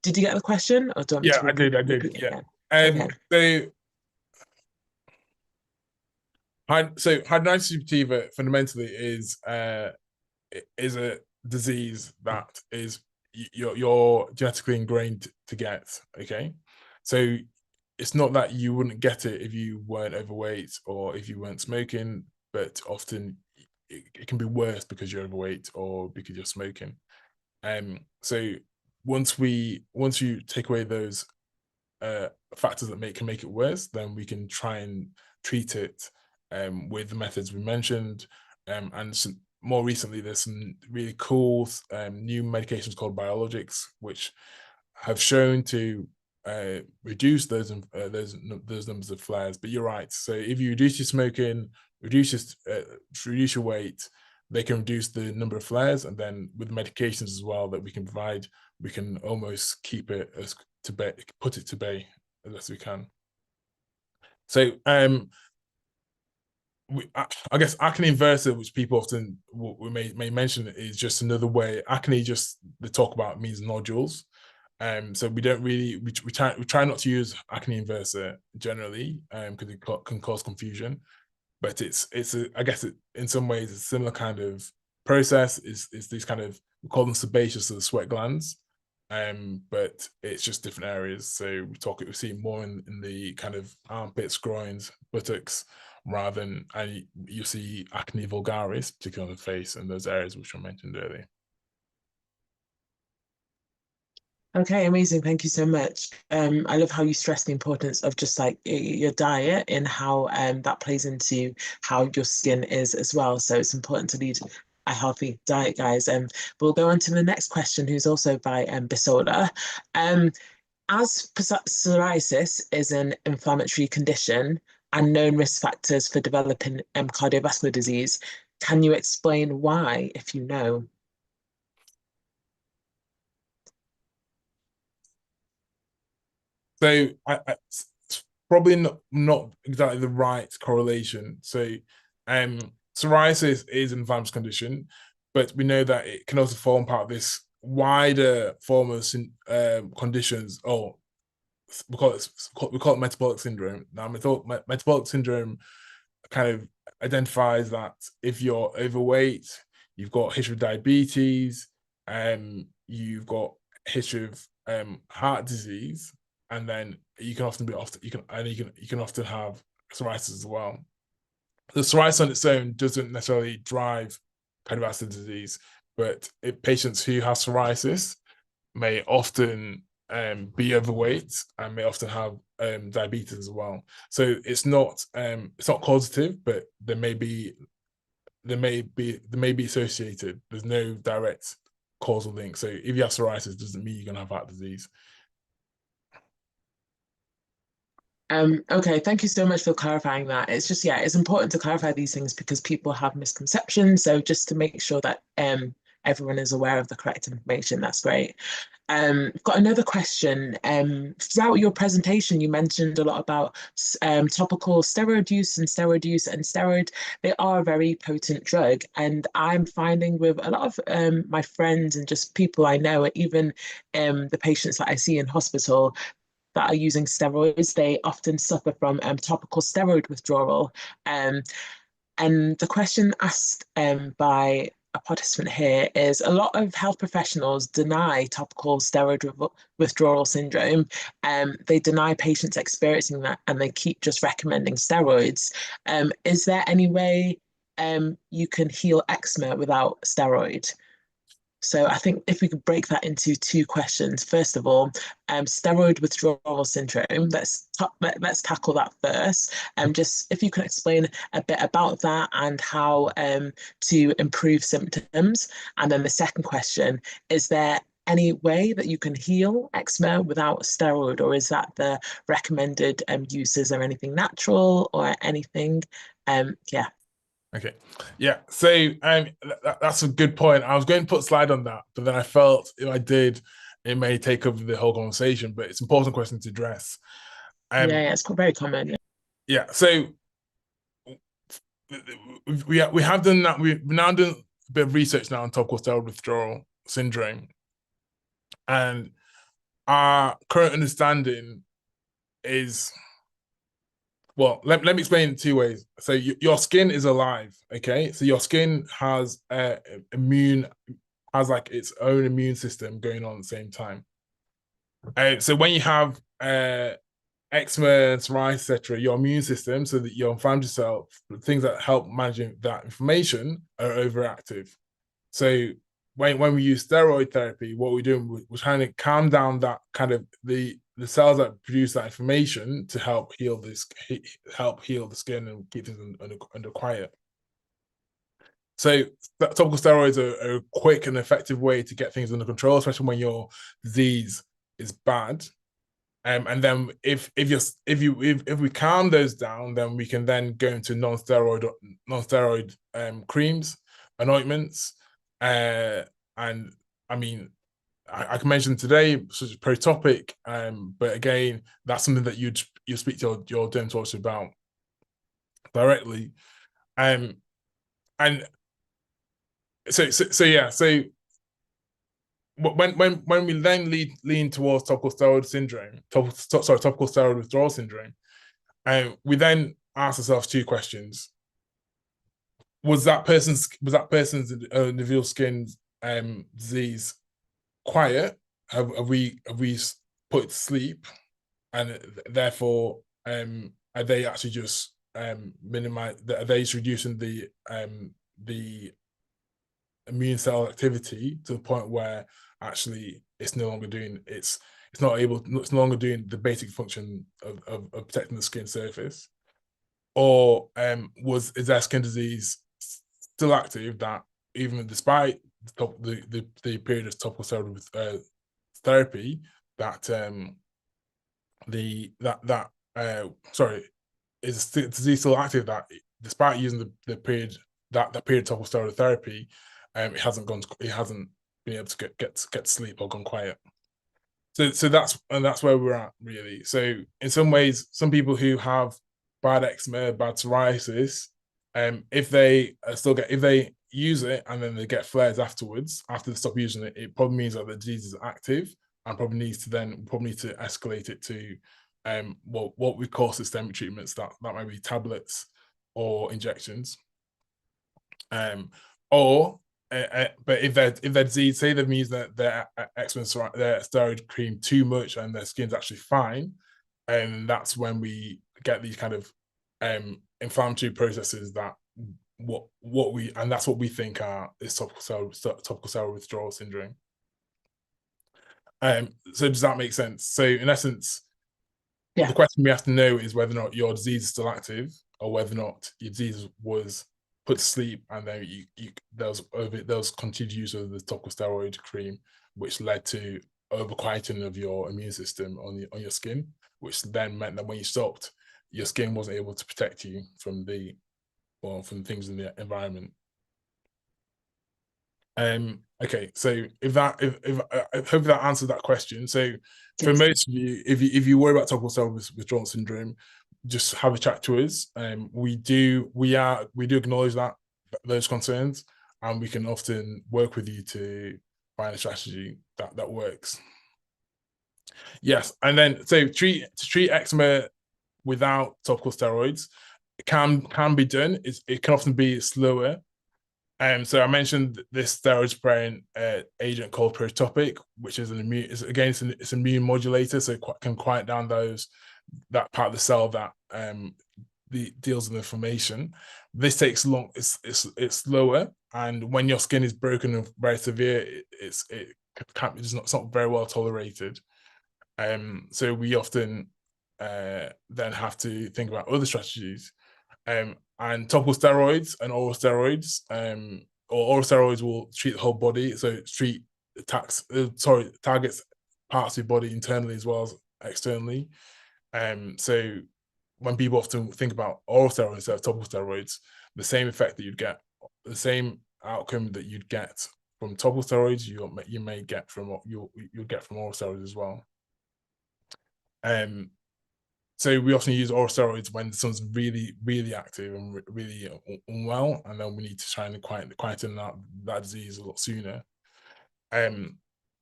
Did you get the question, or do you want me to repeat? I did. Yeah. Okay. So hidradenitis suppurativa fundamentally is a disease that is you're genetically ingrained to get. Okay, so it's not that you wouldn't get it if you weren't overweight or if you weren't smoking, but often it can be worse because you're overweight or because you're smoking. So once you take away those factors that can make it worse, then we can try and treat it with the methods we mentioned. And more recently, there's some really cool new medications called biologics, which have shown to reduce those numbers of flares. But you're right. So if you reduce your smoking, reduce your weight, they can reduce the number of flares, and then with medications as well that we can provide, we can almost keep it put it to bay as best we can. So I guess acne inversa, which people often may mention, is just another way. Acne, just the talk about, means nodules. So we don't really we try not to use acne inversa generally, because it can cause confusion. But I guess in some ways it's a similar kind of process. Is these kind of, we call them sebaceous, so the sweat glands, but it's just different areas. So we see more in the kind of armpits, groins, buttocks, rather than, and you see acne vulgaris, particularly on the face and those areas which I mentioned earlier. Okay, amazing. Thank you so much. I love how you stress the importance of just like your diet and how that plays into how your skin is as well. So it's important to lead a healthy diet, guys. But we'll go on to the next question, who's also by Bisola. As psoriasis is an inflammatory condition and known risk factors for developing cardiovascular disease, can you explain why, if you know? So it's probably not exactly the right correlation. So psoriasis is an inflammatory condition, but we know that it can also form part of this wider form of conditions. Or we call it metabolic syndrome. Now, metabolic syndrome kind of identifies that if you're overweight, you've got a history of diabetes, you've got a history of heart disease, and then you can often have psoriasis as well. The psoriasis on its own doesn't necessarily drive cardiovascular disease, but patients who have psoriasis may often be overweight and may often have diabetes as well. So it's not causative, but they may be associated. There's no direct causal link. So if you have psoriasis, doesn't mean you're gonna have heart disease. Okay, thank you so much for clarifying that. It's just, yeah, it's important to clarify these things because people have misconceptions. So just to make sure that everyone is aware of the correct information, that's great. I've got another question. Throughout your presentation, you mentioned a lot about topical steroid use, and steroid. They are a very potent drug. And I'm finding with a lot of my friends and just people I know, even the patients that I see in hospital, that are using steroids, they often suffer from topical steroid withdrawal. And the question asked by a participant here is, a lot of health professionals deny topical steroid withdrawal syndrome. They deny patients experiencing that and they keep just recommending steroids. Is there any way you can heal eczema without steroid? So I think if we could break that into two questions. First of all, steroid withdrawal syndrome. Let's tackle that first. Just if you can explain a bit about that and how to improve symptoms. And then the second question, is there any way that you can heal eczema without steroid, or is that the recommended use? Is there anything natural or anything? Yeah. Okay, yeah. So that's a good point. I was going to put a slide on that, but then I felt if I did, it may take over the whole conversation. But it's an important question to address. Yeah, it's very common. Yeah. So we have done that. We've now done a bit of research now on topical steroid withdrawal syndrome, and our current understanding is, well, let me explain in two ways. So your skin is alive, okay? So your skin has like its own immune system going on at the same time. So when you have eczema, psoriasis, etc., your immune system, so that your inflammatory cell, things that help managing that inflammation, are overactive. So when we use steroid therapy, what we're doing, we're trying to calm down that kind of the cells that produce that inflammation to help heal the skin and keep things under quiet. So topical steroids are a quick and effective way to get things under control, especially when your disease is bad. And then if we calm those down, then we can then go into non-steroid creams and ointments. And I mean, I can mention today such as Protopic, but again, that's something that you speak to your dermatologist about directly. And so when we then lean towards topical steroid syndrome, topical steroid withdrawal syndrome, we then ask ourselves two questions. Was that person's individual skin disease quiet? Have we put it to sleep, and therefore are they actually just minimize? Are they just reducing the immune cell activity to the point where actually it's no longer doing it's no longer doing the basic function of protecting the skin surface? Or is their skin disease still active, that even despite the period of topical steroid therapy, that is the disease still active, that despite using the period of topical steroid therapy, it hasn't been able to get sleep or gone quiet. So that's where we're at, really. So in some ways, some people who have bad eczema, bad psoriasis, if they use it and then they get flares afterwards, after they stop using it, it probably means that the disease is active and probably need to escalate it to what we call systemic treatments. That might be tablets or injections. But if their disease, say they've used their steroid cream too much and their skin's actually fine, and that's when we get these kind of inflammatory processes that's what we think is topical steroid withdrawal syndrome. So does that make sense? So in essence, the question we have to know is whether or not your disease is still active, or whether or not your disease was put to sleep, and then there was continued use of the topical steroid cream, which led to overquieting of your immune system on your skin, which then meant that when you stopped, your skin wasn't able to protect you from from things in the environment. Okay, so if I hope that answered that question. So for most of you, if you worry about topical steroid withdrawal syndrome, just have a chat to us. We do acknowledge those concerns, and we can often work with you to find a strategy that works. Yes, and then so to treat eczema without topical steroids can be done. It can often be slower. So I mentioned this steroid-sparing agent called protopic, which is it's an immune modulator, so it can quiet down that part of the cell that deals with inflammation. This takes long. It's slower, and when your skin is broken and very severe, it's not very well tolerated. So we often then have to think about other strategies. And topical steroids and oral steroids, or oral steroids will treat the whole body, so targets parts of your body internally as well as externally. So when people often think about oral steroids instead of topical steroids, the same effect that you'd get, the same outcome that you'd get from topical steroids, you may get from you'll get from oral steroids as well. So we often use oral steroids when someone's really, really active and really unwell, and then we need to try and quieten that disease a lot sooner. And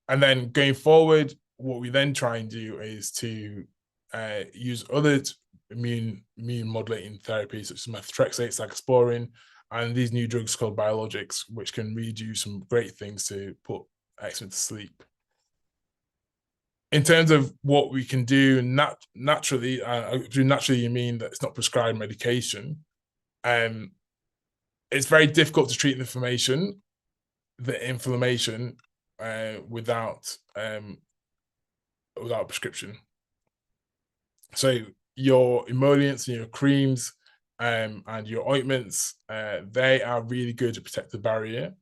then going forward, what we then try and do is to use other immune modulating therapies such as methotrexate, cyclosporin, and these new drugs called biologics, which can really do some great things to put eczema to sleep. In terms of what we can do naturally, you mean that it's not prescribed medication. It's very difficult to treat the inflammation without prescription. So your emollients and your creams and your ointments, they are really good to protect the barrier.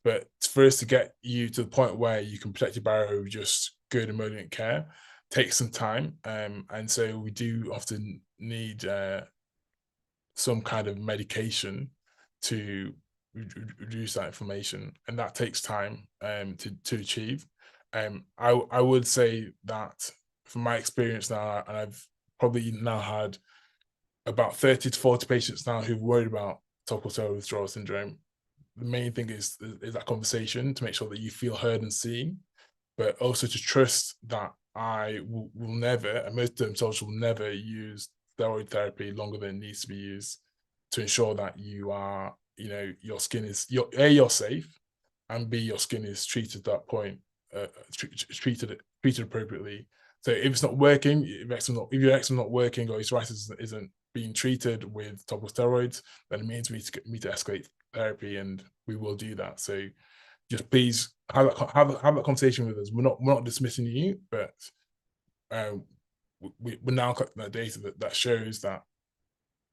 But for us to get you to the point where you can protect your barrier with just good emollient care takes some time, and so we do often need some kind of medication to reduce that inflammation, and that takes time to achieve. I would say that from my experience now, and I've probably now had about 30 to 40 patients now who've worried about topical steroid withdrawal syndrome. The main thing is that conversation to make sure that you feel heard and seen. but also to trust that I will never, and most dermatologists will never use steroid therapy longer than it needs to be used, to ensure that you are, your skin is, you're safe, and B, your skin is treated at that point, treated appropriately. So if it's not working, if your eczema not working, or your psoriasis isn't being treated with topical steroids, then it means we need to escalate therapy, and we will do that. So just please have that conversation with us. We're not dismissing you, but we're now collecting that data that shows that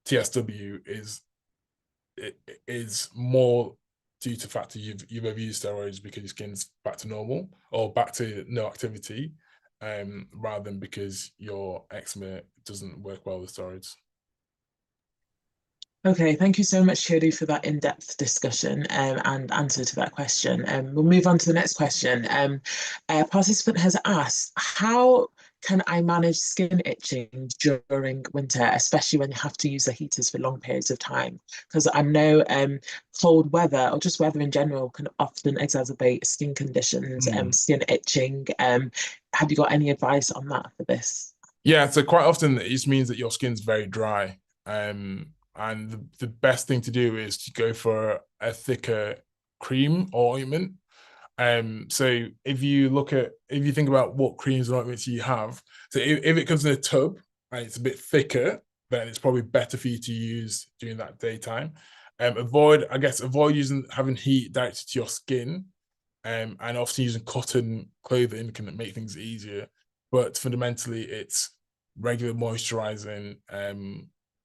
TSW is more due to the fact that you've abused steroids because your skin's back to normal or back to no activity, rather than because your eczema doesn't work well with steroids. Okay, thank you so much, Chiedu, for that in-depth discussion and answer to that question. We'll move on to the next question. A participant has asked, how can I manage skin itching during winter, especially when you have to use the heaters for long periods of time? Because I know cold weather, or just weather in general, can often exacerbate skin conditions, skin itching. Have you got any advice on that for this? Yeah, so quite often it just means that your skin's very dry. And the best thing to do is to go for a thicker cream or ointment. So if you think about what creams and ointments you have, so if it comes in a tub and it's a bit thicker, then it's probably better for you to use during that daytime. Avoid having heat directed to your skin, and obviously using cotton clothing can make things easier. But fundamentally, it's regular moisturizing.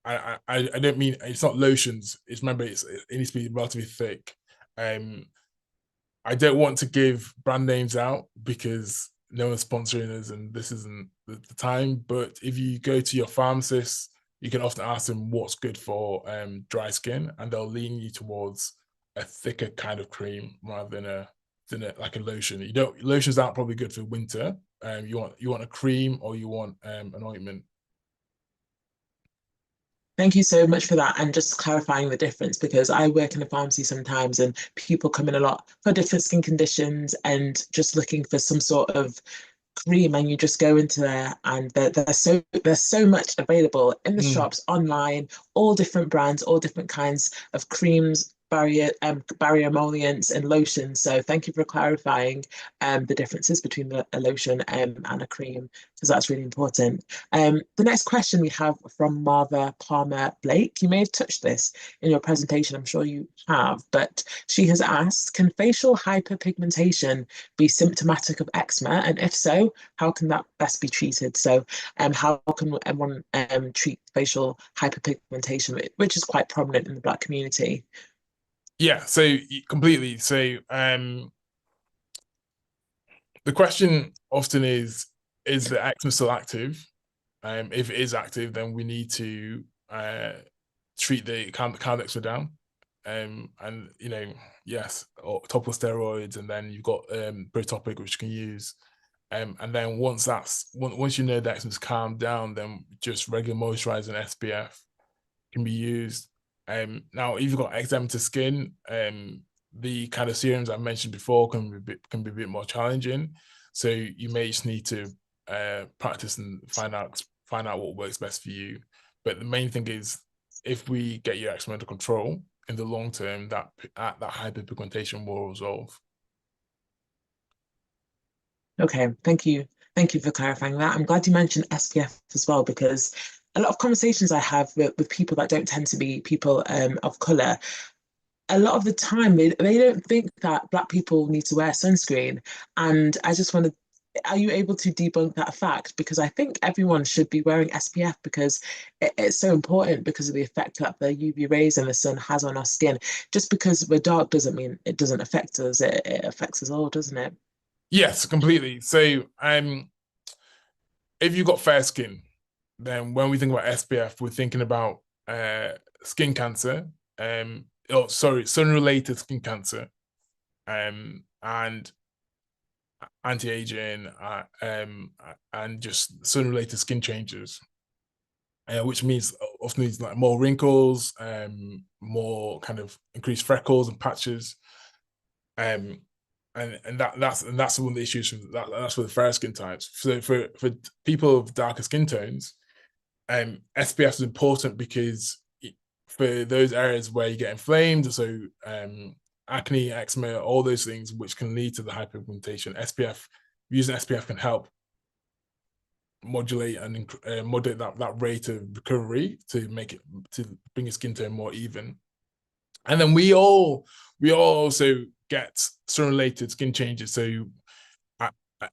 I don't mean, it's not lotions. It needs to be relatively thick. I don't want to give brand names out because no one's sponsoring us and this isn't the time. But if you go to your pharmacist, you can often ask them what's good for dry skin, and they'll lean you towards a thicker kind of cream rather than like a lotion. Lotions aren't probably good for winter. You want a cream, or you want an ointment. Thank you so much for that. And just clarifying the difference, because I work in a pharmacy sometimes and people come in a lot for different skin conditions and just looking for some sort of cream, and you just go into there and there's so much available in the shops, online, all different brands, all different kinds of creams, barrier emollients and lotions. So thank you for clarifying the differences between a lotion and a cream, because that's really important. The next question we have from Martha Palmer Blake. You may have touched this in your presentation, I'm sure you have, but she has asked, can facial hyperpigmentation be symptomatic of eczema? And if so, how can that best be treated? So how can one treat facial hyperpigmentation, which is quite prominent in the Black community? Yeah, so completely. So the question often is the eczema still active? If it is active, then we need to treat the count eczema down. And yes, or topical steroids, and then you've got Protopic, which you can use. And then once you know the eczema's calmed down, then just regular moisturizing SPF can be used. Now, if you've got eczematous skin, the kind of serums I mentioned before can be a bit more challenging. So you may just need to practice and find out what works best for you. But the main thing is, if we get your eczema under control in the long term, that hyperpigmentation will resolve. Okay, thank you. Thank you for clarifying that. I'm glad you mentioned SPF as well, because a lot of conversations I have with people that don't tend to be people of colour, a lot of the time they don't think that Black people need to wear sunscreen. And I just wanted, are you able to debunk that fact? Because I think everyone should be wearing SPF, because it's so important because of the effect that the UV rays and the sun has on our skin. Just because we're dark doesn't mean it doesn't affect us. It affects us all, doesn't it? Yes, completely. So if you've got fair skin, then when we think about SPF, we're thinking about skin cancer, sun-related skin cancer, and anti-aging, and just sun-related skin changes, which means often needs like more wrinkles, more kind of increased freckles and patches. and that's one of the issues from that's for the fair skin types. So for people with darker skin tones, SPF is important because for those areas where you get inflamed, so acne, eczema, all those things which can lead to the hyperpigmentation, using SPF can help modulate and modulate that rate of recovery to bring your skin tone more even. And then we all also get sun-related skin changes. So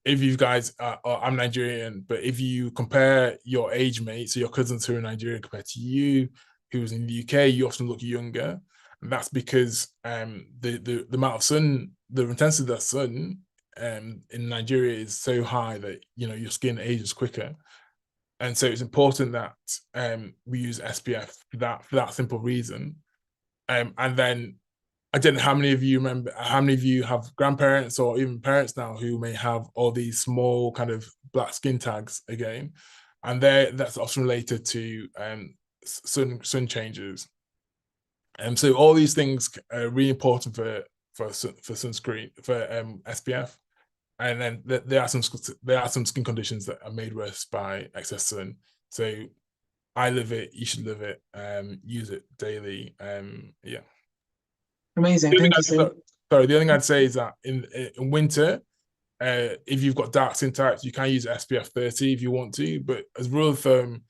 if you guys I'm Nigerian, but if you compare your age mates, so your cousins who are Nigerian compared to you, who's in the UK, you often look younger. And that's because the amount of sun, the intensity of the sun in Nigeria is so high that your skin ages quicker. And so it's important that we use SPF for that simple reason. And then I don't know how many of you have grandparents or even parents now who may have all these small kind of black skin tags again, and that's often related to sun changes. And so all these things are really important for sunscreen, for SPF. And then there are some skin conditions that are made worse by excess sun. So I live it, you should live it, use it daily. Yeah. Amazing. Thank you so much. Sorry, the other thing I'd say is that in winter, if you've got dark skin types, you can use SPF 30 if you want to, but as rule of thumb,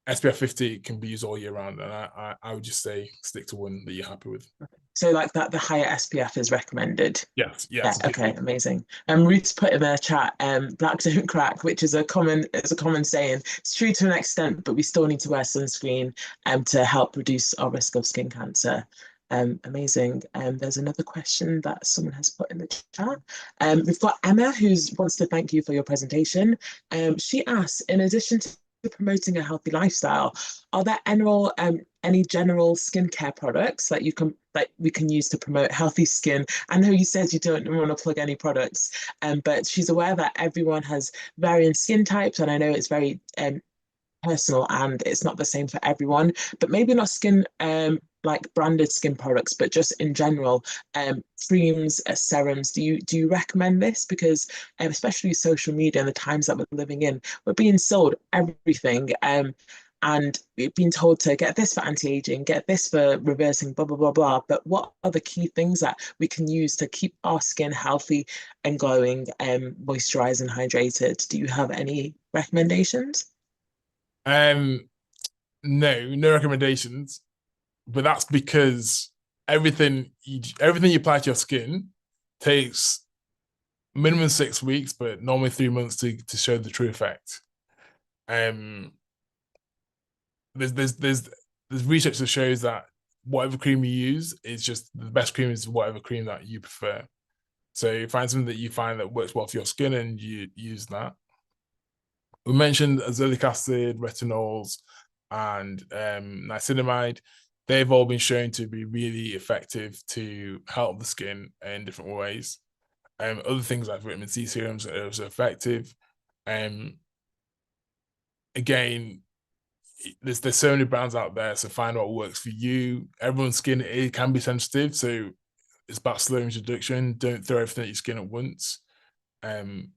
SPF 50 can be used all year round, and I would just say stick to one that you're happy with. So like that, the higher SPF is recommended. Yes. Yeah. Okay. Amazing. Ruth's put in their chat, "Black don't crack," which is a common saying. It's true to an extent, but we still need to wear sunscreen to help reduce our risk of skin cancer. Amazing. There's another question that someone has put in the chat. We've got Emma, who wants to thank you for your presentation. She asks, in addition to promoting a healthy lifestyle, are there any general skincare products that we can use to promote healthy skin? I know you said you don't want to plug any products, but she's aware that everyone has varying skin types, and I know it's very personal and it's not the same for everyone. But maybe not skin like branded skin products, but just in general, creams, serums. Do you recommend this? Because especially social media and the times that we're living in, we're being sold everything. And we've been told to get this for anti-aging, get this for reversing, blah, blah, blah, blah. But what are the key things that we can use to keep our skin healthy and glowing, moisturized and hydrated? Do you have any recommendations? No recommendations, but that's because everything you apply to your skin takes minimum 6 weeks, but normally 3 months to show the true effect. There's research that shows that whatever cream you use is just the best cream is whatever cream that you prefer. So you find something that you find that works well for your skin and you use that. We mentioned azelaic acid, retinols, and niacinamide. They've all been shown to be really effective to help the skin in different ways. Other things like vitamin C serums are also effective. Again, there's so many brands out there, so find what works for you. Everyone's skin, it can be sensitive, so it's about slow introduction. Don't throw everything at your skin at once. And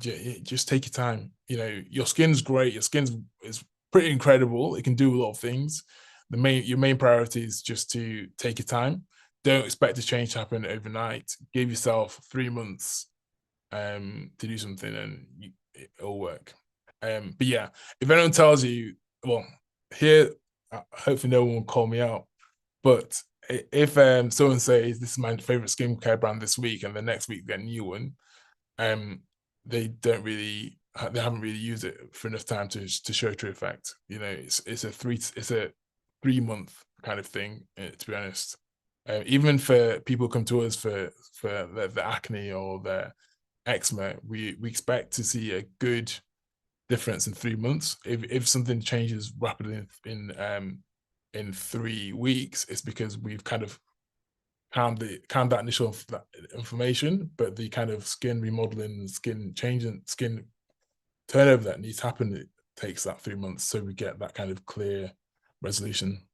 just take your time. Your skin's great. Your skin's is pretty incredible. It can do a lot of things. Your main priority is just to take your time. Don't expect a change to happen overnight. Give yourself 3 months to do something, and it'll work. But yeah, if anyone tells you, well, here, hopefully no one will call me out, but if someone says this is my favorite skincare brand this week, and the next week they get a new one, they haven't really used it for enough time to show true effect. It's a 3 month kind of thing, to be honest. Even for people who come to us for the acne or their eczema, we expect to see a good difference in 3 months. If something changes rapidly in 3 weeks, it's because we've kind of calmed that initial inflammation, but the kind of skin remodeling, skin changing, skin turnover that needs to happen, it takes that 3 months, so we get that kind of clear resolution.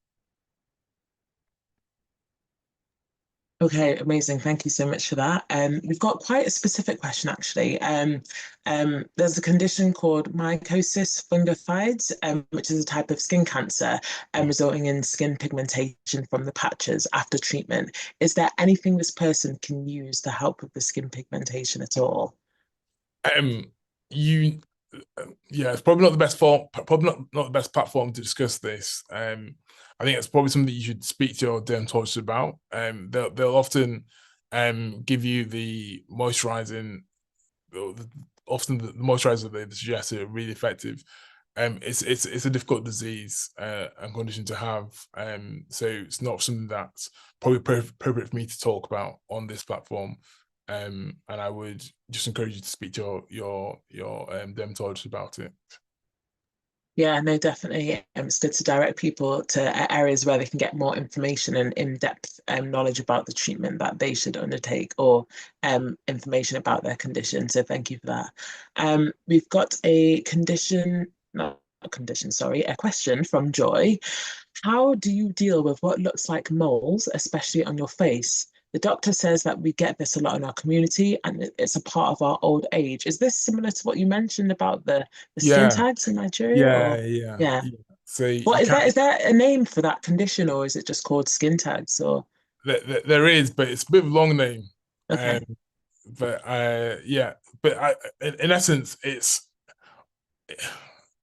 Okay, amazing. Thank you so much for that. We've got quite a specific question actually. There's a condition called mycosis fungoides, which is a type of skin cancer, resulting in skin pigmentation from the patches after treatment. Is there anything this person can use to help with the skin pigmentation at all? Um, you, yeah, it's probably not the best form, probably not the best platform to discuss this. I think it's probably something that you should speak to your dermatologist about. They'll often give you the moisturizing, often the moisturizer they suggest are really effective. It's a difficult disease and condition to have. So it's not something that's probably appropriate for me to talk about on this platform. And I would just encourage you to speak to your dermatologist about it. Yeah, no, definitely. It's good to direct people to areas where they can get more information and in-depth knowledge about the treatment that they should undertake or information about their condition. So thank you for that. We've got a condition, not a condition, sorry, a question from Joy. How do you deal with what looks like moles, especially on your face? The doctor says that we get this a lot in our community and it's a part of our old age. Is this similar to what you mentioned about the skin Yeah, tags in Nigeria yeah, or yeah, yeah. yeah. So What you is that? can't. Is there a name for that condition or is it just called skin tags or There is, but it's a bit of a long name. Um, okay. but yeah, but in essence, it's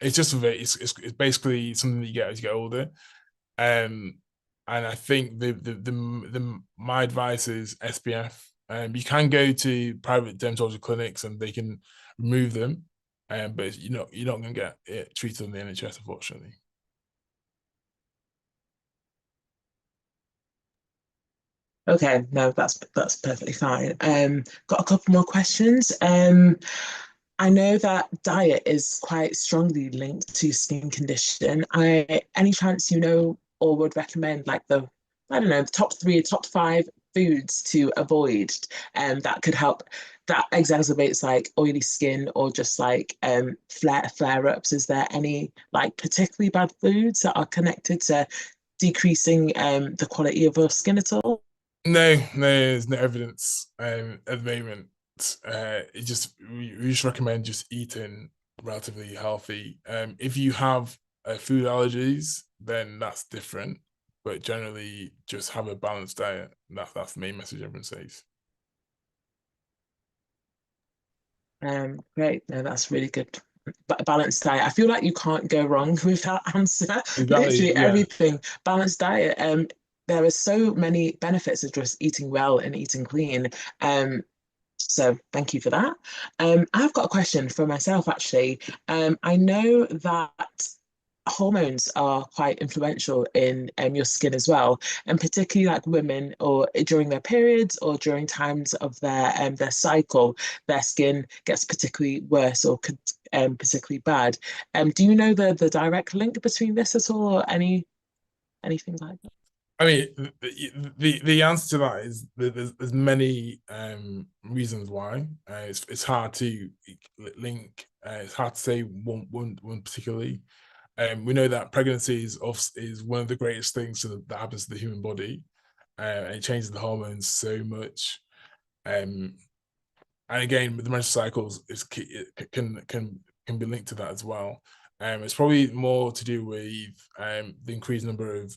just a it's basically something that you get as you get older. Um, and I think my advice is SPF. You can go to private dermatology clinics and they can remove them. But you're not going to get it treated on the NHS, unfortunately. Okay, no, that's perfectly fine. Got a couple more questions. I know that diet is quite strongly linked to skin condition. Any chance you know or would recommend like I don't know, the top three, top five foods to avoid that could help that exacerbates like oily skin or just like flare ups? Is there any like particularly bad foods that are connected to decreasing the quality of your skin at all? No, there's no evidence at the moment. We just recommend just eating relatively healthy. If you have food allergies, then that's different. But generally, just have a balanced diet. That's the main message everyone says. Great. No, that's really good. Balanced diet. I feel like you can't go wrong with that answer. Exactly. Literally Yeah. everything. Balanced diet. There are so many benefits of just eating well and eating clean. So thank you for that. I've got a question for myself actually. I know that hormones are quite influential in your skin as well, and particularly like women or during their periods or during times of their cycle, their skin gets particularly worse or could particularly bad. Do you know the direct link between this at all or anything like that? I mean, the answer to that is there's many reasons why. It's hard to link. It's hard to say one particularly. We know that pregnancy is one of the greatest things that happens to the human body, and it changes the hormones so much. Um, and again, with the menstrual cycles, it can be linked to that as well. It's probably more to do with the increased number of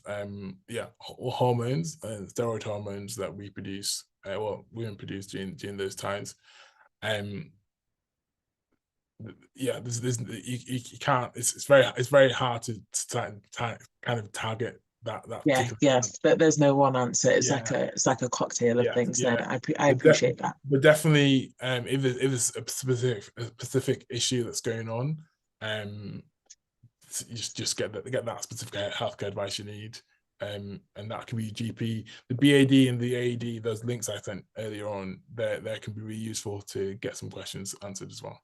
hormones and steroid hormones that we produce, women produce during those times. Um, yeah, you can't. It's very hard to kind of target that Yeah, particular. yes, but there's no one answer. Yeah, It's like a cocktail of yeah, things. No, yeah. I But, de- appreciate that. but definitely, if there's a specific issue that's going on, um, you just get that specific healthcare advice you need. And that can be GP, the BAD and the AED. Those links I sent earlier on, there can be really useful to get some questions answered as well.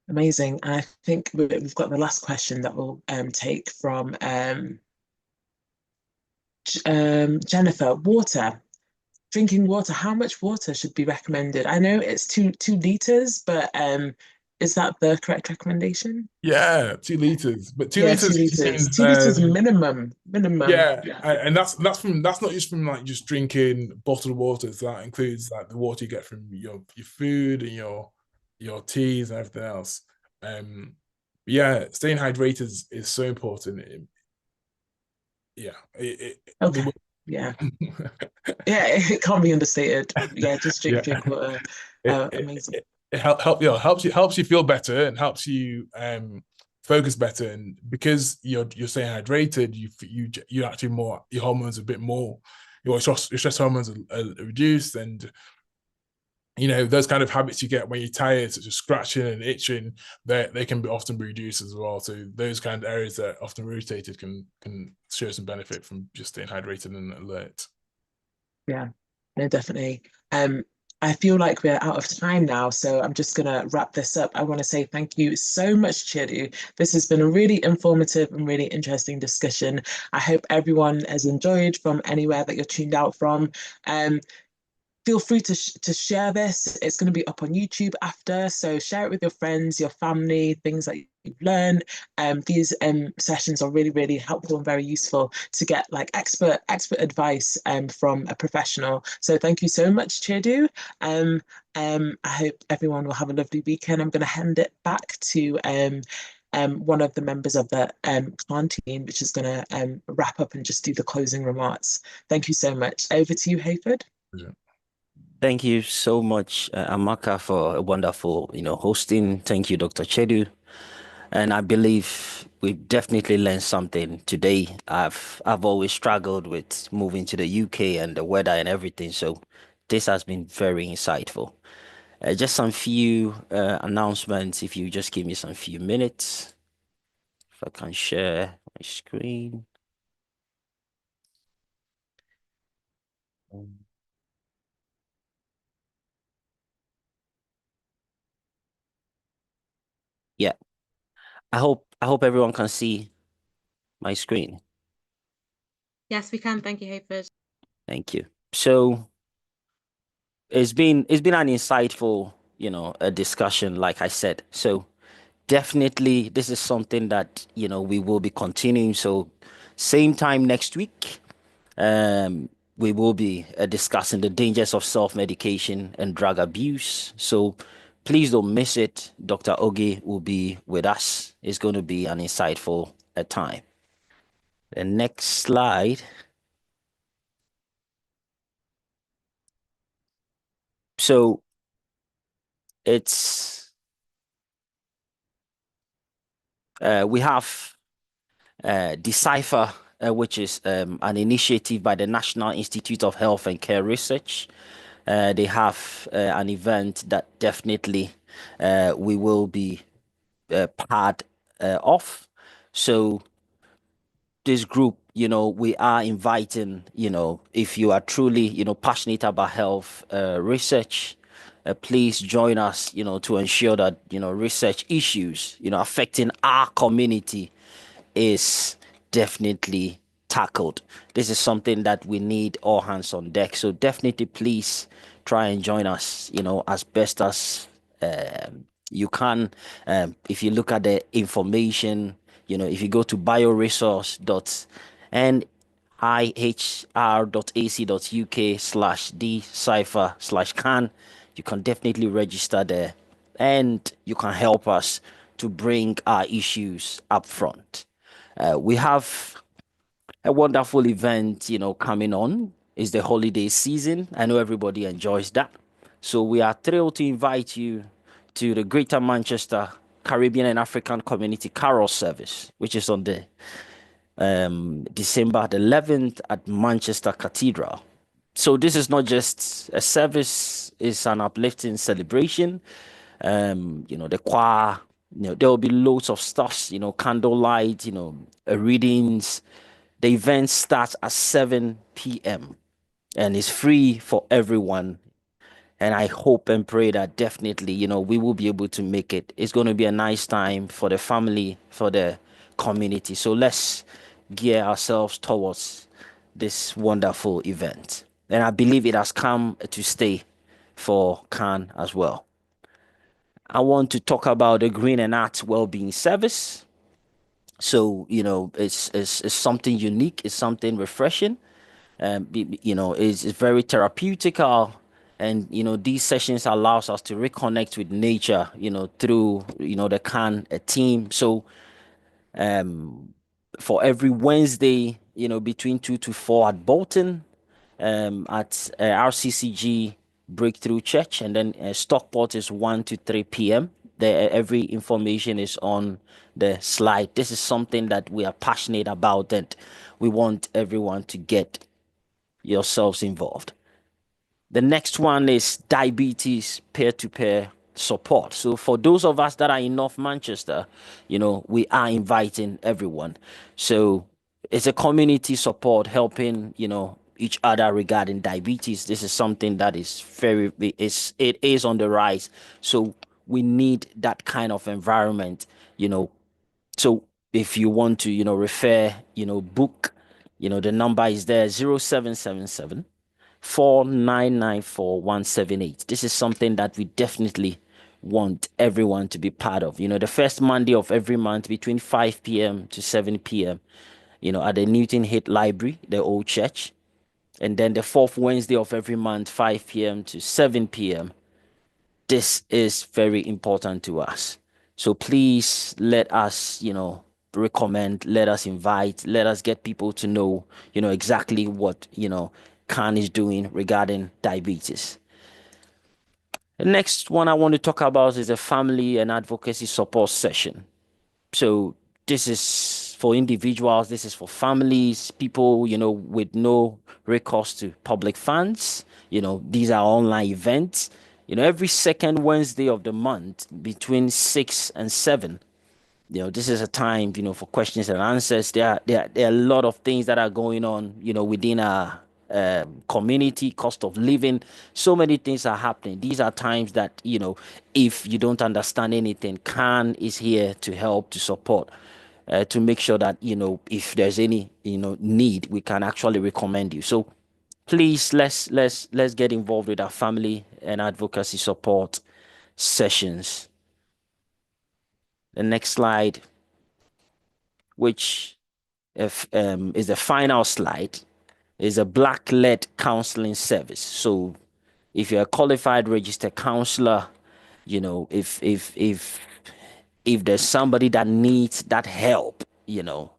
Amazing. And I think we've got the last question that we'll take from Jennifer. Water, drinking water. How much water should be recommended? I know it's two liters, but Is that the correct recommendation? Yeah, 2 liters, but two Yeah, liters 2 liters. means 2 liters minimum. Minimum. yeah, Yeah. and that's not just from like just drinking bottled water. So that includes like the water you get from your food and your teas and everything else. Yeah, staying hydrated is so important. Yeah, Okay. Yeah. Yeah, it can't be understated. Yeah, just yeah, drink water. it, Amazing. it helps you feel better and helps you focus better. And because you're staying hydrated, you actually more your hormones a bit more. Your stress hormones are reduced, and those kind of habits you get when you're tired, such as scratching and itching, they can be often be reduced as well. So those kind of areas that are often irritated can show some benefit from just staying hydrated and alert. Yeah, no, definitely. I feel like we're out of time now, so I'm just gonna wrap this up. I want to say thank you so much, Chiedu. This has been a really informative and really interesting discussion. I hope everyone has enjoyed from anywhere that you're tuned out from. Feel free to share this. It's going to be up on YouTube after, so share it with your friends, your family, things that you've learned. These sessions are really, really helpful and very useful to get like expert advice from a professional. So thank you so much, Chiedu. I hope everyone will have a lovely weekend. I'm going to hand it back to one of the members of the CAHN team, which is going to wrap up and just do the closing remarks. Thank you so much. Over to you, Hayford. Yeah. Thank you so much, Amaka, for a wonderful, hosting. Thank you, Dr. Chiedu. And I believe we've definitely learned something today. I've always struggled with moving to the UK and the weather and everything. So this has been very insightful. Just some few announcements. If you just give me some few minutes, if I can share my screen. Yeah, I hope everyone can see my screen. Yes, we can. Thank you, Hayford. Thank you. So it's been an insightful, a discussion, like I said. So definitely this is something that, we will be continuing. So same time next week, we will be discussing the dangers of self-medication and drug abuse. So please don't miss it. Dr. Oge will be with us. It's going to be an insightful time. The next slide. So it's we have Decipher, which is an initiative by the National Institute of Health and Care Research. They have an event that definitely we will be part of. So this group, we are inviting, if you are truly, passionate about health research, please join us, to ensure that, research issues, affecting our community is definitely tackled. This is something that we need all hands on deck. So definitely please try and join us, as best as you can. If you look at the information, if you go to bioresource.nihr.ac.uk/decipher/CAHN, you can definitely register there and you can help us to bring our issues up front. We have a wonderful event, coming on. It's the holiday season. I know everybody enjoys that. So we are thrilled to invite you to the Greater Manchester Caribbean and African Community Carol Service, which is on the December the 11th at Manchester Cathedral. So this is not just a service, it's an uplifting celebration. The choir, there will be loads of stuff, candlelight, readings. The event starts at 7 p.m. and is free for everyone. And I hope and pray that definitely, we will be able to make it. It's going to be a nice time for the family, for the community. So let's gear ourselves towards this wonderful event. And I believe it has come to stay for CAHN as well. I want to talk about the Green and Arts Wellbeing Service. So, it's something unique, it's something refreshing. It's very therapeutical, and these sessions allows us to reconnect with nature, through the CAHN team. So for every Wednesday, between 2 to 4 at Bolton, at RCCG Breakthrough Church, and then Stockport is 1 to 3 p.m. There, every information is on the slide. This is something that we are passionate about, and we want everyone to get yourselves involved. The next one is diabetes peer-to-peer support. So for those of us that are in North Manchester, we are inviting everyone. So it's a community support, helping each other regarding diabetes. This is something that is it is on the rise. So we need that kind of environment. So if you want to refer, book, the number is there, 0777 4994178. This is something that we definitely want everyone to be part of. The first Monday of every month between 5 p.m. to 7 p.m. At the Newton Heath Library, the old church. And then the fourth Wednesday of every month, 5 p.m. to 7 p.m. This is very important to us. So please let us, recommend, let us invite, let us get people to know, exactly what, CAHN is doing regarding diabetes. The next one I want to talk about is a family and advocacy support session. So this is for individuals, this is for families, people, with no recourse to public funds. These are online events. Every second Wednesday of the month between 6 and 7. This is a time, for questions and answers. There are a lot of things that are going on, within our community, cost of living. So many things are happening. These are times that, if you don't understand anything, CAHN is here to help, to support, to make sure that, if there's any, need, we can actually recommend you. So please, let's get involved with our family and advocacy support sessions. The next slide, which is the final slide, is a Black-led counseling service. So if you're a qualified registered counselor, if there's somebody that needs that help,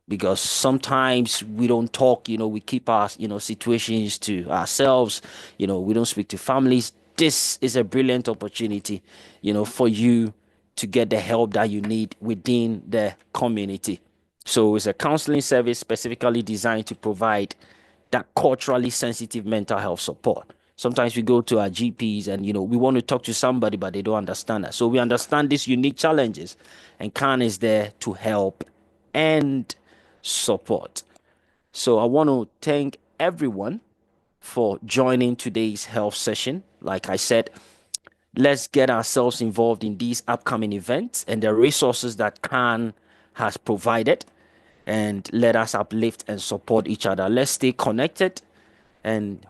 because sometimes we don't talk, we keep our, situations to ourselves, we don't speak to families. This is a brilliant opportunity, for you to get the help that you need within the community. So it's a counseling service specifically designed to provide that culturally sensitive mental health support. Sometimes we go to our GPs and, we want to talk to somebody, but they don't understand us. So we understand these unique challenges, and CAHN is there to help and support. So I want to thank everyone for joining today's health session. Like I said, let's get ourselves involved in these upcoming events and the resources that CAHN has provided, and let us uplift and support each other. Let's stay connected, and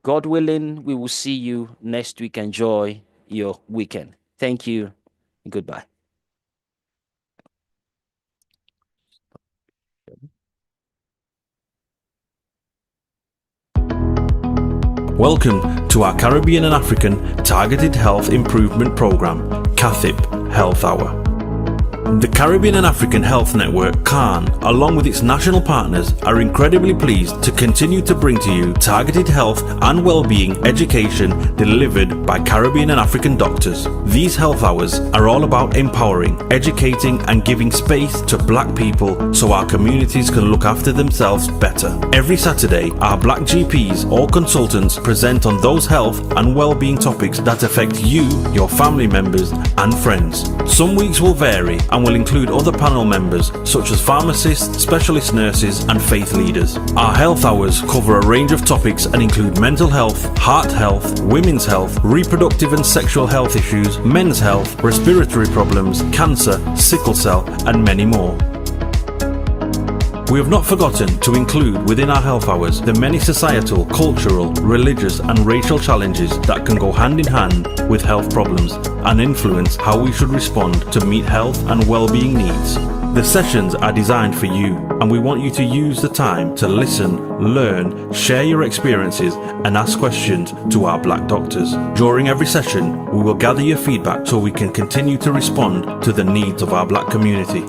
God willing, we will see you next week. Enjoy your weekend. Thank you and goodbye. Welcome to our Caribbean and African Targeted Health Improvement Program, CAHN Health Hour. The Caribbean and African Health Network, CAHN, along with its national partners, are incredibly pleased to continue to bring to you targeted health and well-being education delivered by Caribbean and African doctors. These health hours are all about empowering, educating and giving space to Black people so our communities can look after themselves better. Every Saturday, our Black GPs or consultants present on those health and well-being topics that affect you, your family members and friends. Some weeks will vary and will include other panel members such as pharmacists, specialist nurses and faith leaders. Our health hours cover a range of topics and include mental health, heart health, women's health, reproductive and sexual health issues, men's health, respiratory problems, cancer, sickle cell and many more. We have not forgotten to include within our health hours the many societal, cultural, religious and racial challenges that can go hand in hand with health problems and influence how we should respond to meet health and well-being needs. The sessions are designed for you, and we want you to use the time to listen, learn, share your experiences and ask questions to our Black doctors. During every session, we will gather your feedback so we can continue to respond to the needs of our Black community.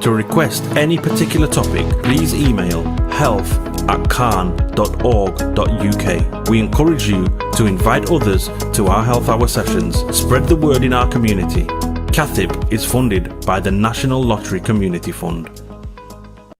To request any particular topic, please email health@cahn.org.uk. We encourage you to invite others to our health hour sessions. Spread the word in our community. CAHN is funded by the National Lottery Community Fund.